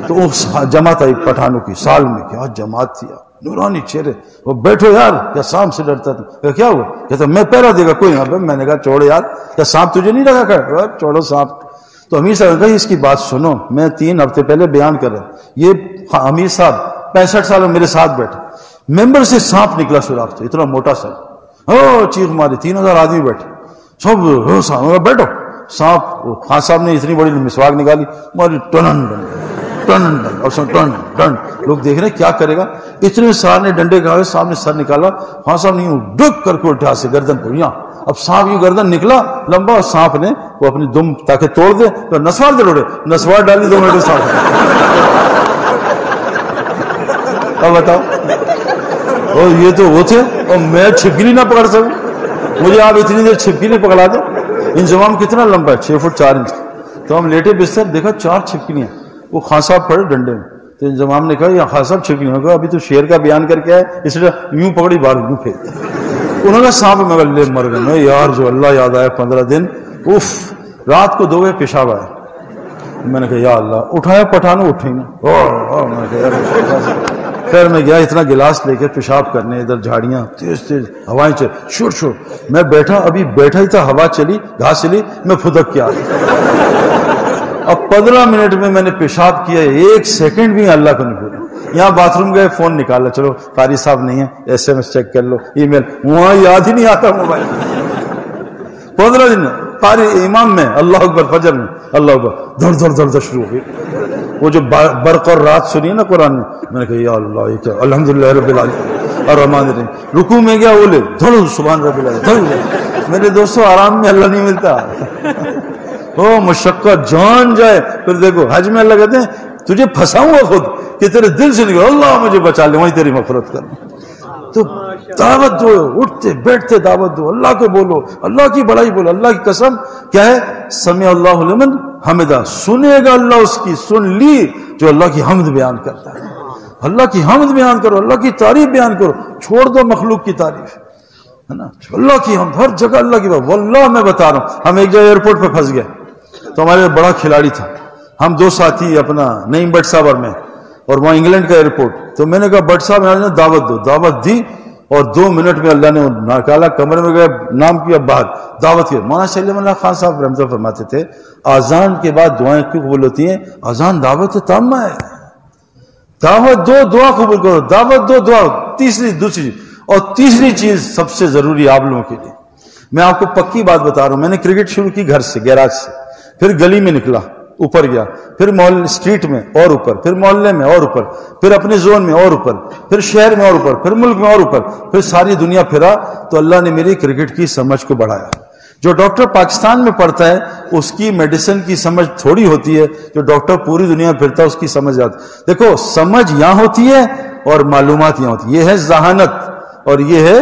Speaker 1: تو وہ جماعت آئی پٹھانوں کی، سال میں کیا جماعت تھی، نورانی چہرے. وہ بیٹھو یار، کیا سانپ سے ڈرتا تھا؟ کیا ہوا؟ کہتا میں پہرا دے گا کوئی نہ. میں نے کہا چھوڑو یار، کیا سانپ تجھے نہیں لگا کر؟ چھوڑو سانپ. تو امیر صاحب نے کہا اس کی بات سنو، میں 3 ہفتے پہلے بیان کر رہا. یہ امیر صاحب 65 سال میں میرے ساتھ بیٹھے، ممبر سے سانپ نکلا سوراخ سے، اتنا موٹا سا، چیخ ماری. 3000 آدمی بیٹھے سب بیٹھو. سانپ خان صاحب نے اتنی بڑی مسواک نکالی، ماری ٹن ٹن اور ٹن ٹن. لوگ دیکھ رہے کیا کرے گا. اتنے سار نے ڈنڈے کھائے، صاحب نے سر نکالا. خان صاحب نے ڈک کر کے اٹھا سے گردن پہ یہاں. اب سانپ یہ گردن نکلا لمبا، اور سانپ نے وہ اپنی دم تاکہ توڑ دے تو نسوار دے لوڑے، نسوار ڈالی 2 منٹ سانپ. اب بتاؤ، اور یہ تو وہ تھے، اور میں چھپکلی نہ پکڑ سکوں. مجھے آپ اتنی دیر چھپکلی پکڑا دیں. انضمام کتنا لمبا ہے؟ 6 فٹ 4 انچ. تو ہم لیٹے بستر، دیکھا 4 چھپکلیاں. وہ خان صاحب پڑے ڈنڈے میں. تو انضمام نے کہا یہ خان صاحب چھپکلیاں. کہا ابھی تو شیر کا بیان کر کے آئے، اس لیے یوں پکڑی بار یوں پھیر. انہوں نے سانپ میں لے مر گئے. میں یار جو اللہ یاد آیا 15 دن. اف، رات کو 2 بجے پیشاب آیا. میں نے کہا یا اللہ، اٹھایا پٹھانوں اٹھے نا. پھر میں گیا اتنا گلاس لے کے پیشاب کرنے، ادھر جھاڑیاں تیز تیز ہوائیں چل شور شور. میں بیٹھا، ابھی بیٹھا ہی تھا، ہوا چلی، گھاس چلی، میں پھدک کے آ گیا. اب 15 منٹ میں نے پیشاب کیا، 1 سیکنڈ بھی اللہ کو نہیں بولا. یہاں باتھ روم گئے، فون نکالا، چلو قاری صاحب نہیں ہے، SMS چیک کر لو، ای میل. وہاں یاد ہی نہیں آتا موبائل. 15 دن قاری امام میں اللہ اکبر، فجر میں اللہ اکبر، دھڑ دھڑ دھڑ دھڑ شروع ہو گئی. وہ جو برق اور رات سنی ہے نا قرآن میں نے کہا یا اللہ یہ کیا، الحمدللہ رب العالمین الرحمن الرحیم. رکوع میں گیا، بولے دھڑ سبحان رب العالمین. میرے دوستوں آرام میں اللہ نہیں ملتا. مشقت جان جائے. پھر دیکھو حج میں اللہ کہتے ہیں تجھے پھنساؤں گا خود کہ تیرے دل سے نکلے اللہ مجھے بچا لے، وہیں تیری مغفرت کرنا. تو دعوت دو، اٹھتے بیٹھتے دعوت دو، اللہ کو بولو، اللہ کی بڑائی بولو. اللہ کی قسم کیا ہے، سمع اللہ لمن حمدہ، سنے گا اللہ اس کی، سن لی جو اللہ کی حمد بیان کرتا ہے. اللہ کی حمد بیان کرو، اللہ کی تعریف بیان کرو، چھوڑ دو مخلوق کی تعریف، ہے نا. اللہ کی حمد ہر جگہ، اللہ کی بات. واللہ میں بتا رہا ہوں، ہم ایک جگہ ایئرپورٹ پہ پھنس گئے. تو ہمارے بڑا کھلاڑی تھا، ہم 2 ساتھی اپنا نعیم بٹ صاحب اور میں، اور وہاں انگلینڈ کا ایئرپورٹ. تو میں نے کہا بٹ صاحب نے دعوت دو. دعوت دی، اور 2 منٹ میں اللہ نے نکالا، کمرے میں گئے، نام کیا باہر، دعوت کی. مولانا سلیم اللہ خان صاحب رحمۃ اللہ فرماتے تھے آزان کے بعد دعائیں کیوں قبول ہوتی ہیں؟ آزان دعوت تامہ ہے. دعوت دو، دعا قبول کرو. دعوت دو، دعا. تیسری چیز سب سے ضروری آپ لوگوں کے لیے، میں آپ کو پکی بات بتا رہا ہوں. میں نے کرکٹ شروع کی گھر سے، گیراج سے، پھر گلی میں نکلا، اوپر گیا، پھر محلے اسٹریٹ میں اور اوپر، پھر محلے میں اور اوپر، پھر اپنے زون میں اور اوپر، پھر شہر میں اور اوپر، پھر ملک میں اور اوپر، پھر ساری دنیا پھرا. تو اللہ نے میری کرکٹ کی سمجھ کو بڑھایا. جو ڈاکٹر پاکستان میں پڑھتا ہے اس کی میڈیسن کی سمجھ تھوڑی ہوتی ہے، جو ڈاکٹر پوری دنیا میں پھرتا ہے اس کی سمجھ آتی. دیکھو سمجھ یہاں ہوتی ہے اور معلومات یہاں ہوتی ہے. یہ ہے ذہانت، اور یہ ہے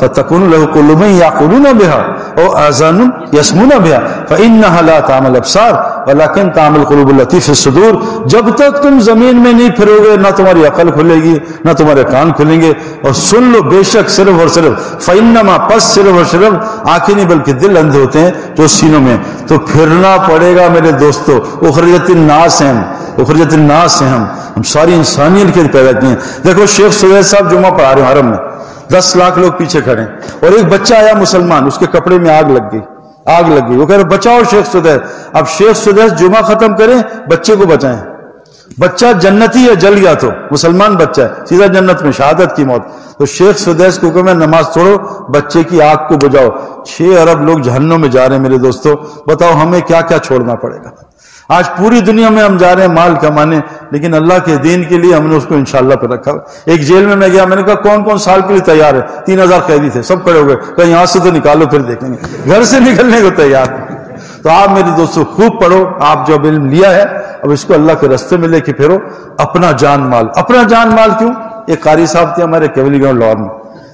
Speaker 1: فَتَكُونُ لَهُ قُلُوبٌ يَعْقِلُونَ بِهَا أَوْ آذَانٌ يَسْمَعُونَ بِهَا فَإِنَّهَا لَا تَعْمَى الْأَبْصَارُ وَلَكِنْ تَعْمَى الْقُلُوبُ الَّتِي فِي الصُّدُورِ. جب تک تم زمین میں نہیں پھرو گے نہ تمہاری عقل کھلے گی نہ تمہارے کان کھلیں گے. اور سن لو بے شک صرف اور صرف فَإِنَّمَا پس صرف اور صرف آنکھیں نہیں بلکہ دل اندھے ہوتے ہیں جو سینوں میں. تو پھرنا پڑے گا میرے دوستو. اخرجت الناس ہیں، اخرجت الناس ہیں، ہم ساری انسانیت کے لیے پیدا کیے ہیں. دیکھو شیخ سہیل صاحب جمعہ پڑھا رہے ہیں حرم میں، 10 لاکھ لوگ پیچھے کھڑے ہیں، اور ایک بچہ آیا مسلمان، اس کے کپڑے میں آگ لگ گئی. وہ کہہ رہے بچاؤ شیخ سدیس. اب شیخ سدیس جمعہ ختم کریں، بچے کو بچائیں. بچہ جنتی ہے، جل گیا تو مسلمان بچہ ہے، سیدھا جنت میں، شہادت کی موت. تو شیخ سدیس کو کہ میں نماز چھوڑو، بچے کی آگ کو بجاؤ. 6 ارب لوگ جہنم میں جا رہے ہیں میرے دوستو. بتاؤ ہمیں کیا کیا چھوڑنا پڑے گا. آج پوری دنیا میں ہم جا رہے ہیں مال کمانے، لیکن اللہ کے دین کے لیے ہم نے اس کو انشاءاللہ پہ رکھا. ایک جیل میں گیا، میں نے کہا کون کون سال کے لیے تیار ہے؟ 3000 قیدی تھے، سب کھڑے ہو گئے. کہیں یہاں سے تو نکالو پھر دیکھیں گے. گھر سے نکلنے کو تیار. تو آپ میرے دوستوں خوب پڑھو، آپ جو علم لیا ہے اب اس کو اللہ کے راستے میں لے کے پھرو. اپنا جان مال کیوں؟ ایک قاری صاحب تھے ہمارے کیولی گاؤں لاہور میں،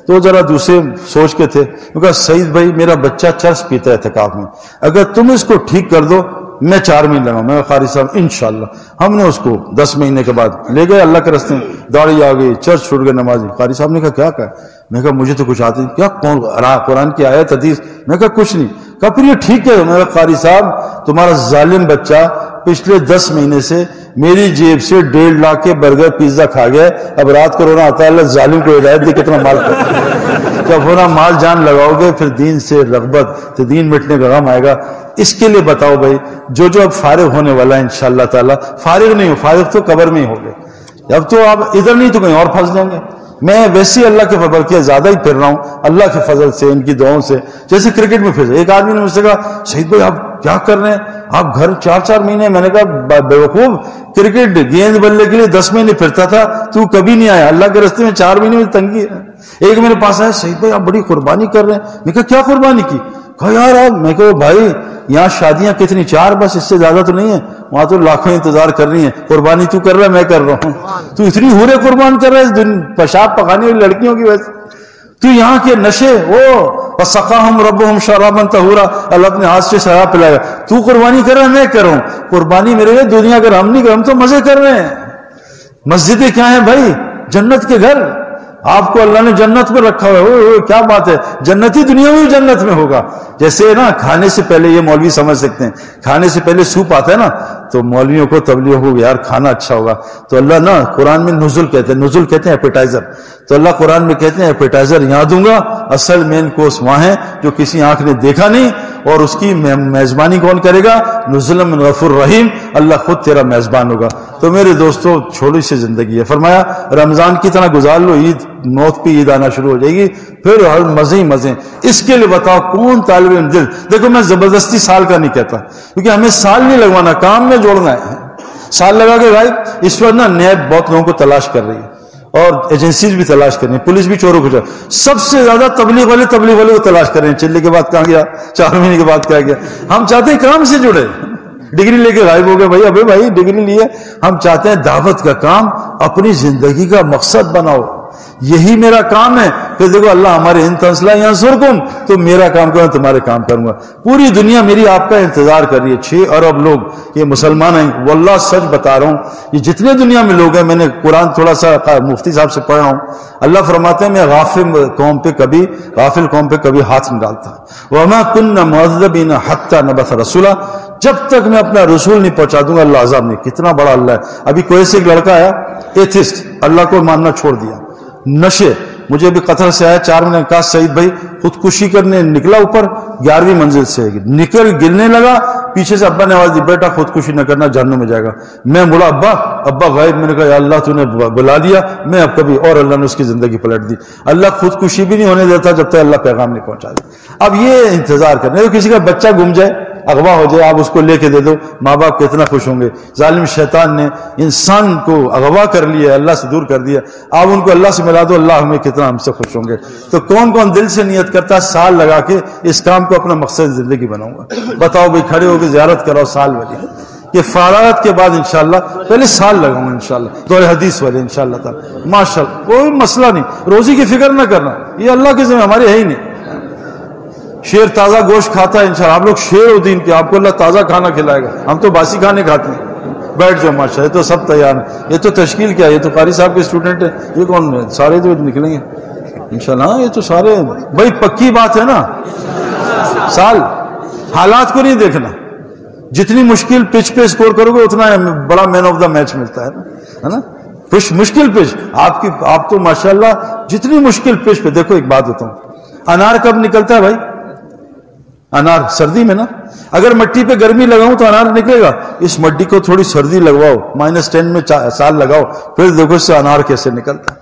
Speaker 1: تو ذرا دوسرے سوچ کے تھے. کہا سعید بھائی میرا بچہ چرس پیتا ہے اعتکاف میں، اگر تم اس کو ٹھیک کر دو میں 4 مہینے لگاؤں. میں قاری صاحب انشاءاللہ. ہم نے اس کو 10 مہینے کے بعد لے گئے اللہ کے راستے میں، داڑھی آ گئی، چرچ چھوڑ گئے نمازی. قاری صاحب نے کہا کیا کہا؟ میں کہا مجھے تو کچھ آتی نہیں. کیا قرآن کی آیت حدیث؟ میں کہا کچھ نہیں. کہا پھر یہ ٹھیک ہے. میں کہا قاری صاحب تمہارا ظالم بچہ پچھلے 10 مہینے سے میری جیب سے 1.5 لاکھ کے برگر پیزا کھا گیا. اب رات کو رونا آتا ہے اللہ ظالم کو ہدایت دے کتنا مال کرتا. جب ہونا مال جان لگاؤ گے پھر دین سے رغبت تو دین مٹنے کا غم آئے گا. اس کے لیے بتاؤ بھائی جو اب فارغ ہونے والا ہے انشاءاللہ تعالی، فارغ نہیں ہو، فارغ تو قبر میں ہی ہوگے. اب تو آپ ادھر نہیں تو کہیں اور پھنس جائیں گے. میں ویسے ہی اللہ کے فضل کیا زیادہ ہی پھر رہا ہوں اللہ کے فضل سے، ان کی دعاؤں سے. جیسے کرکٹ میں پھر ایک آدمی نے مجھ سے کہا شہید بھائی آپ کیا کر رہے ہیں، آپ گھر 4 مہینے. میں نے کہا بیوقوف، کرکٹ گیند بلے کے لیے 10 مہینے پھرتا تھا، تو کبھی نہیں آیا. اللہ کے راستے میں 4 مہینے میں تنگی ہے. ایک میرے پاس آیا شہید بھائی آپ بڑی قربانی کر رہے ہیں. میں کہا کیا قربانی کی؟ کہا یار آپ. میں کہا بھائی یہاں شادیاں کتنی 4 بس، اس سے زیادہ تو نہیں ہے، وہاں تو لاکھوں انتظار کر رہی ہیں. قربانی تو کر رہا ہے میں کر رہا ہوں. تو اتنی حوریں قربان کر رہے ہیں پیشاب پکانے والی لڑکیوں کی وجہ سے. تو یہاں کے نشے وَسَقَاهُمْ رَبُّهُمْ شَرَابًا طَهُورًا، اللہ اپنے ہاتھ سے شراب پلائے گا. تو قربانی کر رہا ہے میں کر رہا ہوں. قربانی میرے لیے دنیا اگر ہم نہیں کر، ہم تو مزے کر رہے ہیں. مسجدیں کیا ہیں بھائی؟ جنت کے گھر. آپ کو اللہ نے جنت میں رکھا ہوا ہے. کیا بات ہے، جنتی دنیا میں جنت میں ہوگا. جیسے نا کھانے سے پہلے، یہ مولوی سمجھ سکتے ہیں، کھانے سے پہلے سوپ آتا ہے نا، تو مولویوں کو تبلیغ ہو یار کھانا اچھا ہوگا. تو اللہ نا قرآن میں نزل کہتے ہیں ایپیٹائزر. تو اللہ قرآن میں کہتے ہیں ایپیٹائزر یہاں دوں گا، اصل مین کورس وہاں ہے جو کسی آنکھ نے دیکھا نہیں. اور اس کی میزبانی کون کرے گا؟ نزل من غفور رحیم، اللہ خود تیرا میزبان ہوگا. تو میرے دوستو چھوٹی سی زندگی ہے، فرمایا رمضان کی طرح گزار لو، عید موت پہ عید آنا شروع ہو جائے گی، پھر ہر مزے ہی مزے. اس کے لیے بتاؤ کون طالب علم دل. دیکھو میں زبردستی سال کا نہیں کہتا، کیونکہ ہمیں سال نہیں لگوانا، کام میں جوڑنا ہے. سال لگا کے بھائی اس وقت نا نیب بہت لوگوں کو تلاش کر رہی ہے، اور ایجنسیز بھی تلاش کر رہی ہیں، پولیس بھی چوروں کو چور. سب سے زیادہ تبلیغ والے کو تلاش کر رہے ہیں. چلے کے بعد کہاں گیا، 4 مہینے کے بعد کیا گیا. ہم چاہتے ہیں کام سے جڑے. ڈگری لے کے غائب ہو گئے بھائی. ابے بھائی ڈگری لیے، ہم چاہتے ہیں دعوت کا کام اپنی زندگی کا مقصد بناؤ. یہی میرا کام ہے. پھر دیکھو اللہ ہمارے ان تنسلہ ینصرکم، تو میرا کام کروں تمہارے کام کروں گا. پوری دنیا میری آپ کا انتظار کر رہی ہے. 6 ارب لوگ یہ مسلمان ہیں. واللہ سچ بتا رہا ہوں، یہ جتنے دنیا میں لوگ ہیں، میں نے قرآن تھوڑا سا مفتی صاحب سے پڑھا ہوں. اللہ فرماتے ہیں میں غافل قوم پہ کبھی ہاتھ نہیں ڈالتا. وما كنا معذبين حتى نبعث رسولا، جب تک میں اپنا رسول نہیں پہنچا دوں گا اللہ عذاب نہیں. کتنا بڑا اللہ ہے. ابھی کوئی سے ایک لڑکا آیا ایتھسٹ، اللہ کو ماننا چھوڑ دیا، نشے. مجھے بھی قطر سے آیا 4 مہینے. کہا سعید بھائی خودکشی کرنے نکلا، اوپر 11ویں منزل سے نکل گرنے لگا. پیچھے سے ابا نے آواز دی بیٹا خودکشی نہ کرنا، جہنم میں جائے گا. میں بولا ابا غائب. میں نے کہا یا اللہ تو نے بلا دیا میں اب کبھی. اور اللہ نے اس کی زندگی پلٹ دی. اللہ خودکشی بھی نہیں ہونے دیتا جب تک اللہ پیغام نہیں پہنچا دے. اب یہ انتظار کرنا، کسی کا بچہ گم جائے، اغوا ہو جائے، آپ اس کو لے کے دے دو، ماں باپ کتنا خوش ہوں گے. ظالم شیطان نے انسان کو اغوا کر لیا، اللہ سے دور کر دیا. آپ ان کو اللہ سے ملا دو، اللہ ہمیں کتنا ہم سے خوش ہوں گے. تو کون کون دل سے نیت کرتا سال لگا کے اس کام کو اپنا مقصد زندگی بناؤں گا؟ بتاؤ بھائی، کھڑے ہو کے زیارت کراؤ سال والی. کہ فارغت کے بعد انشاءاللہ پہلے سال لگاؤں گا انشاءاللہ، دور حدیث والے انشاءاللہ تعالی. ماشاءاللہ کوئی مسئلہ نہیں، روزی کی فکر نہ کرنا، یہ اللہ کے ذمہ ہمارے ہے ہی نہیں. شیر تازہ گوشت کھاتا ہے انشاءاللہ. آپ لوگ شیر ہو دین کے، آپ کو اللہ تازہ کھانا کھلائے گا. ہم تو باسی کھانے کھاتے ہیں. بیٹھ جاؤ ماشاءاللہ، یہ تو سب تیار ہیں. یہ تو تشکیل کیا ہے، یہ تو قاری صاحب کے اسٹوڈنٹ ہیں. یہ کون ہے؟ سارے تو نکلیں گے انشاءاللہ. ہاں یہ تو سارے بھائی پکی بات ہے نا. سال حالات کو نہیں دیکھنا. جتنی مشکل پچ پہ اسکور کرو گے اتنا بڑا مین آف دا میچ ملتا ہے نا. مشکل پچ آپ تو ماشاءاللہ جتنی مشکل پچ پہ. دیکھو ایک بات بتاؤں، انار کب نکلتا ہے بھائی؟ انار سردی میں نا. اگر مٹی پہ گرمی لگاؤں تو انار نکلے گا. اس مٹی کو تھوڑی سردی لگواؤ، -10 میں سال لگاؤ، پھر دیکھو اس سے انار کیسے نکلتا ہے.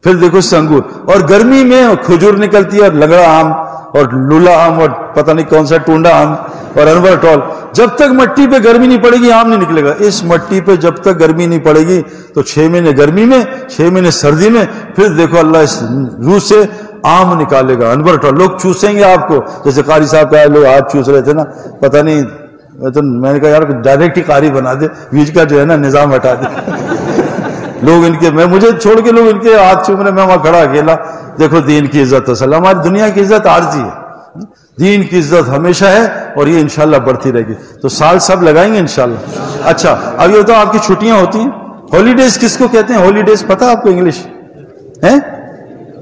Speaker 1: پھر دیکھو اس سے انگور. اور گرمی میں کھجور نکلتی ہے، اور لنگڑا آم اور لولا آم اور پتہ نہیں کون سا ٹونڈا آم اور انور ٹول. جب تک مٹی پہ گرمی نہیں پڑے گی آم نہیں نکلے گا. اس مٹی پہ جب تک گرمی نہیں پڑے گی تو 6 مہینے گرمی میں، 6 مہینے سردی میں، پھر دیکھو اللہ اس روح سے آم نکالے گا. انور ٹول لوگ چوسیں گے آپ کو. جیسے قاری صاحب کا لوگ آج چوس رہے تھے نا، پتہ نہیں تو میں نے کہا یار ڈائریکٹ ہی قاری بنا دے، بیچ کا جو ہے نا نظام ہٹا دے لوگ ان کے مجھے چھوڑ کے لوگ ان کے ہاتھ چوم رہے، میں وہاں کھڑا اکیلا. دیکھو دین کی عزت اصل، ہماری دنیا کی عزت عارضی ہے، دین کی عزت ہمیشہ ہے اور یہ انشاءاللہ بڑھتی رہے گی. تو سال سب لگائیں گے انشاءاللہ. اچھا اب یہ بتاؤ آپ کی چھٹیاں ہوتی ہیں، ہالیڈیز کس کو کہتے ہیں؟ ہالیڈیز پتہ آپ کو انگلش ہے؟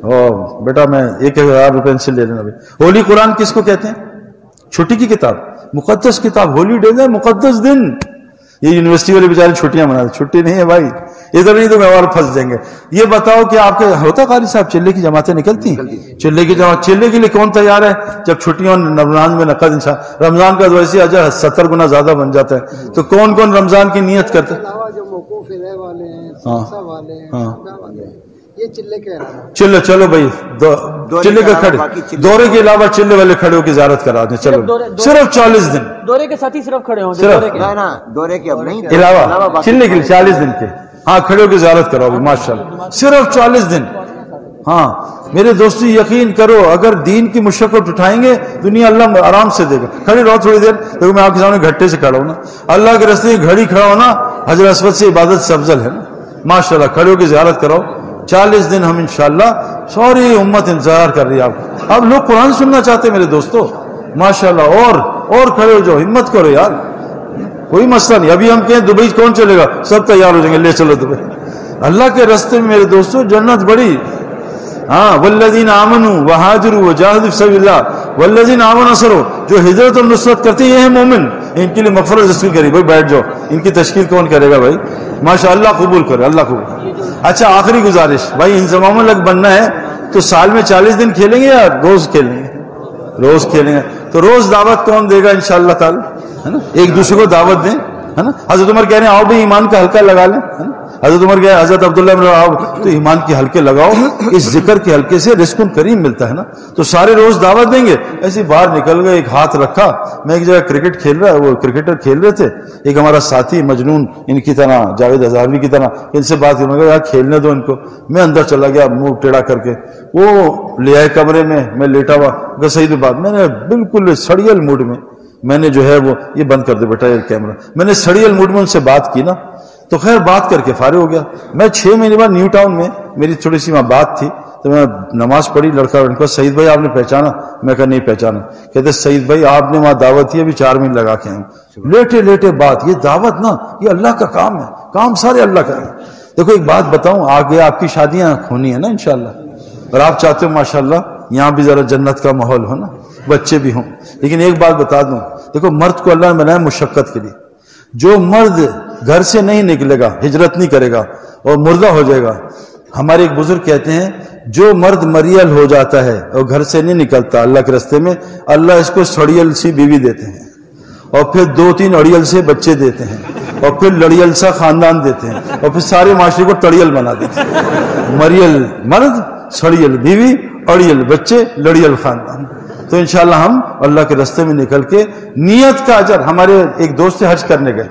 Speaker 1: او بیٹا میں 1000 روپے سے لے لینا. ہولی قرآن کس کو کہتے ہیں؟ چھٹی کی کتاب، مقدس کتاب. ہالیڈیز ہے مقدس دن. یہ یونیورسٹی والے بیچارے چھٹیاں مناتے، چھٹی نہیں ہے بھائی، ادھر نہیں تو میں اور پھنس جائیں گے. یہ بتاؤ کہ آپ کے ہوتا قاری صاحب چلے کی جماعتیں نکلتی ہیں؟ چلے کی جماعت، چلے کے لیے کون تیار ہے جب چھٹیاں رمضان میں نقد انشاءاللہ؟ رمضان کا ویسے اجر 70 گنا زیادہ بن جاتا ہے. تو کون کون رمضان کی نیت کرتے ہیں؟ چلو چلو بھائی چلے کے کھڑے، دورے کے علاوہ چلے والے کھڑے ہو کے زیارت کرا دیں. چلو صرف 40 دن
Speaker 2: دورے کے ساتھ ہی صرف کھڑے ہوں،
Speaker 3: دورے کے اب نہیں
Speaker 1: علاوہ چلنے کے لیے 40 دن کے. ہاں کھڑے ہو کے زیارت کراؤ گے ماشاءاللہ، صرف 40 دن. ہاں میرے دوستو یقین کرو، اگر دین کی مشقت اٹھائیں گے دنیا اللہ آرام سے دے گا. کھڑے رہو تھوڑی دیر، دیکھو میں آپ کے سامنے گھٹے سے کھڑا ہوں نا، اللہ کے راستے گھڑی کھڑا ہونا حجر اسود سے عبادت سے افضل ہے نا ماشاءاللہ. کھڑے ہو کے زیارت کراؤ. 40 دن ہم انشاءاللہ، سوری امت انتظار کر رہی ہے آپ کو. اب لوگ قرآن سننا چاہتے ہیں میرے دوستو ماشاءاللہ. اور کھڑے ہو جاؤ، ہمت کرو یار، کوئی مسئلہ نہیں. ابھی ہم کہیں دبئی کون چلے گا، سب تیار ہو جائیں گے، لے چلو دبئی. اللہ کے راستے میں میرے دوستو جنت بڑی. ہاں والذین آمنوا وہاجروا وجاہدوا فی سبیل اللہ والذین آمنوا نصروا، جو ہجرت اور نصرت کرتے ہیں یہ ہیں مومن، ان کے لیے مغفرت تشکیل کری. بھائی بیٹھ جاؤ، ان کی تشکیل کون کرے گا بھائی؟ ماشاءاللہ قبول کرے، اللہ قبول. اچھا آخری گزارش بھائی، انضمام الحق بننا ہے تو سال میں 40 دن کھیلیں گے یا روز کھیلیں گے؟ روز کھیلیں گے. تو روز دعوت کون دے گا انشاءاللہ تعالی، ہے نا؟ ایک دوسرے کو دعوت دیں، ہے نا؟ حضرت عمر کہہ رہے ہیں آؤ بھائی ایمان کا حلقہ لگا لیں، ہے نا؟ حضرت عمر کہہ حضرت عبداللہ بن آؤ تو ایمان کے حلقے لگاؤ، اس ذکر کے حلقے سے رزق کریم ملتا ہے نا. تو سارے روز دعوت دیں گے. ایسے باہر نکل گئے، ایک ہاتھ رکھا، میں ایک جگہ کرکٹ کھیل رہا، وہ کرکٹر کھیل رہے تھے، ایک ہمارا ساتھی مجنون ان کی طرح جاوید ہزاروی کی طرح، ان سے بات کرنے لگا یار کھیلنے دو ان کو. میں اندر چلا گیا منہ ٹیڑھا کر کے، وہ لے آئے کمرے میں لیٹا ہوا. صحیح بات، میں نے بالکل سڑیل موڈ میں نے جو ہے وہ یہ بند کر دے بیٹا یہ کیمرہ، میں نے سڑیل موڈ میں ان سے بات کی نا. تو خیر بات کر کے فارغ ہو گیا. میں 6 مہینے بعد نیو ٹاؤن میں میری تھوڑی سی وہاں بات تھی، تو میں نماز پڑھی، لڑکا ان کو سعید بھائی آپ نے پہچانا؟ میں کہا نہیں پہچانا. کہتے سعید بھائی آپ نے وہاں دعوت کی، ابھی 4 مہینے لگا کے آئے. لیٹے لیٹے بات، یہ دعوت نا یہ اللہ کا کام ہے، کام سارے اللہ کا ہے. دیکھو ایک بات بتاؤں، آگے آپ کی شادیاں ہونی ہیں نا انشاءاللہ، اور آپ چاہتے ہو ماشاءاللہ یہاں بھی ذرا جنت کا ماحول ہو نا، بچے بھی ہوں. لیکن ایک بات بتا دوں، دیکھو مرد کو اللہ نے بنایا مشقت کے لیے. جو مرد گھر سے نہیں نکلے گا، ہجرت نہیں کرے گا اور مردہ ہو جائے گا. ہمارے ایک بزرگ کہتے ہیں جو مرد مریل ہو جاتا ہے اور گھر سے نہیں نکلتا اللہ کے راستے میں، اللہ اس کو سڑیل سی بیوی دیتے ہیں، اور پھر 2-3 اڑیل سے بچے دیتے ہیں، اور پھر لڑیل سا خاندان دیتے ہیں، اور پھر سارے معاشرے کو تڑیل بنا دیتے ہیں. مریل مرد، سڑیل بیوی، اڑیل بچے، لڑیل خاندان. تو انشاءاللہ ہم اللہ کے راستے میں نکل کے نیت کا اجر. ہمارے ایک دوست حج کرنے گئے،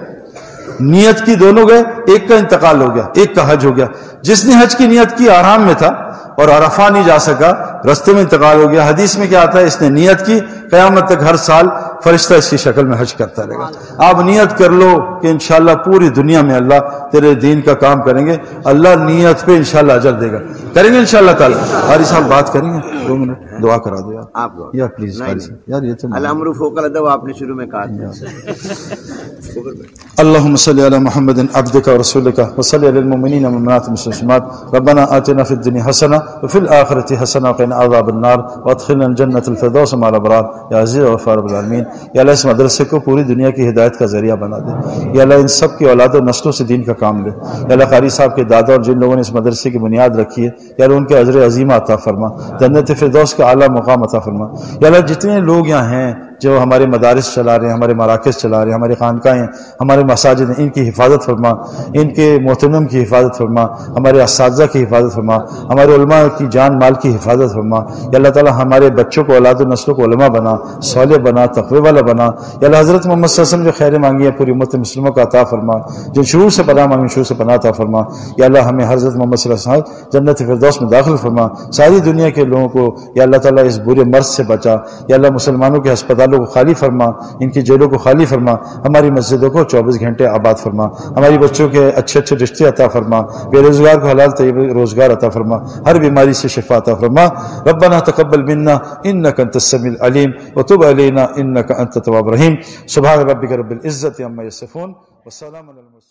Speaker 1: نیت کی دونوں گئے، ایک کا انتقال ہو گیا، ایک کا حج ہو گیا. جس نے حج کی نیت کی آرام میں تھا اور عرفہ نہیں جا سکا، رستے میں انتقال ہو گیا. حدیث میں کیا آتا ہے؟ اس نے نیت کی، قیامت تک ہر سال فرشتہ اس کی شکل میں حج کرتا رہے گا. آپ نیت کر لو کہ انشاءاللہ پوری دنیا میں اللہ تیرے دین کا کام کریں گے، اللہ نیت پہ انشاءاللہ اجر دے گا. کریں گے انشاءاللہ تعالی. قاری صاحب بات کریں گے 2 منٹ، دعا کرا دو یار پلیز قاری صاحب. یار یہ تو
Speaker 3: الامر فوق الادب آپ نے شروع میں کہا تھا.
Speaker 1: اللهم صل على محمد عبدك ورسولك وصل على المؤمنين والمؤمنات والمسلمات. ربنا آتنا في الدنيا حسنة وفي الآخرة حسنة وقنا عذاب النار وادخلنا الجنة الفردوس مع الأبرار یا عزیز و غفار رب العالمین. یا اللہ اس مدرسے کو پوری دنیا کی ہدایت کا ذریعہ بنا دے. یا اللہ ان سب کی اولاد و نسلوں سے دین کا کام لے. یا اللہ قاری صاحب کے دادا اور جن لوگوں نے اس مدرسے کی بنیاد رکھی ہے، یا اللہ ان کے اجر عظیم عطا فرما، جنت فردوس کا اعلیٰ مقام عطا فرما. یا اللہ جتنے لوگ یہاں ہیں جو ہمارے مدارس چلا رہے ہیں، ہمارے مراکز چلا رہے ہیں، ہماری خانقاہیں، ہمارے مساجد ہیں، ان کی حفاظت فرما، ان کے محترم کی حفاظت فرما، ہمارے اساتذہ کی حفاظت فرما، ہمارے علماء کی جان مال کی حفاظت فرما. یا اللہ تعالی ہمارے بچوں کو، اولاد و نسلوں کو علماء بنا، صالح بنا، تقوی والا بنا. یا اللہ حضرت محمد صلی اللہ علیہ وسلم جو خیر مانگی ہے پوری امت مسلموں کا عطا فرما، جن شرور سے پناہ مانگی شرور سے پناہ عطا فرما. یا اللہ ہمیں حضرت محمد صلی اللہ علیہ وسلم جنت فردوس میں داخل فرما. ساری دنیا کے لوگوں کو یا اللہ تعالی اس برے مرض سے بچا. یا اللہ مسلمانوں کے ہسپتال اسپتالوں کو خالی فرما، ان کی جیلوں کو خالی فرما، ہماری مسجدوں کو 24 گھنٹے آباد فرما، ہماری بچوں کے اچھے اچھے رشتے عطا فرما، بے روزگار کو حلال طیب روزگار عطا فرما، ہر بیماری سے شفا عطا فرما۔ ربنا تقبل منا انك انت السميع العليم وتب علينا انك انت التواب الرحيم۔ سبحان ربك رب العزة عما يصفون والسلام على المرسلين۔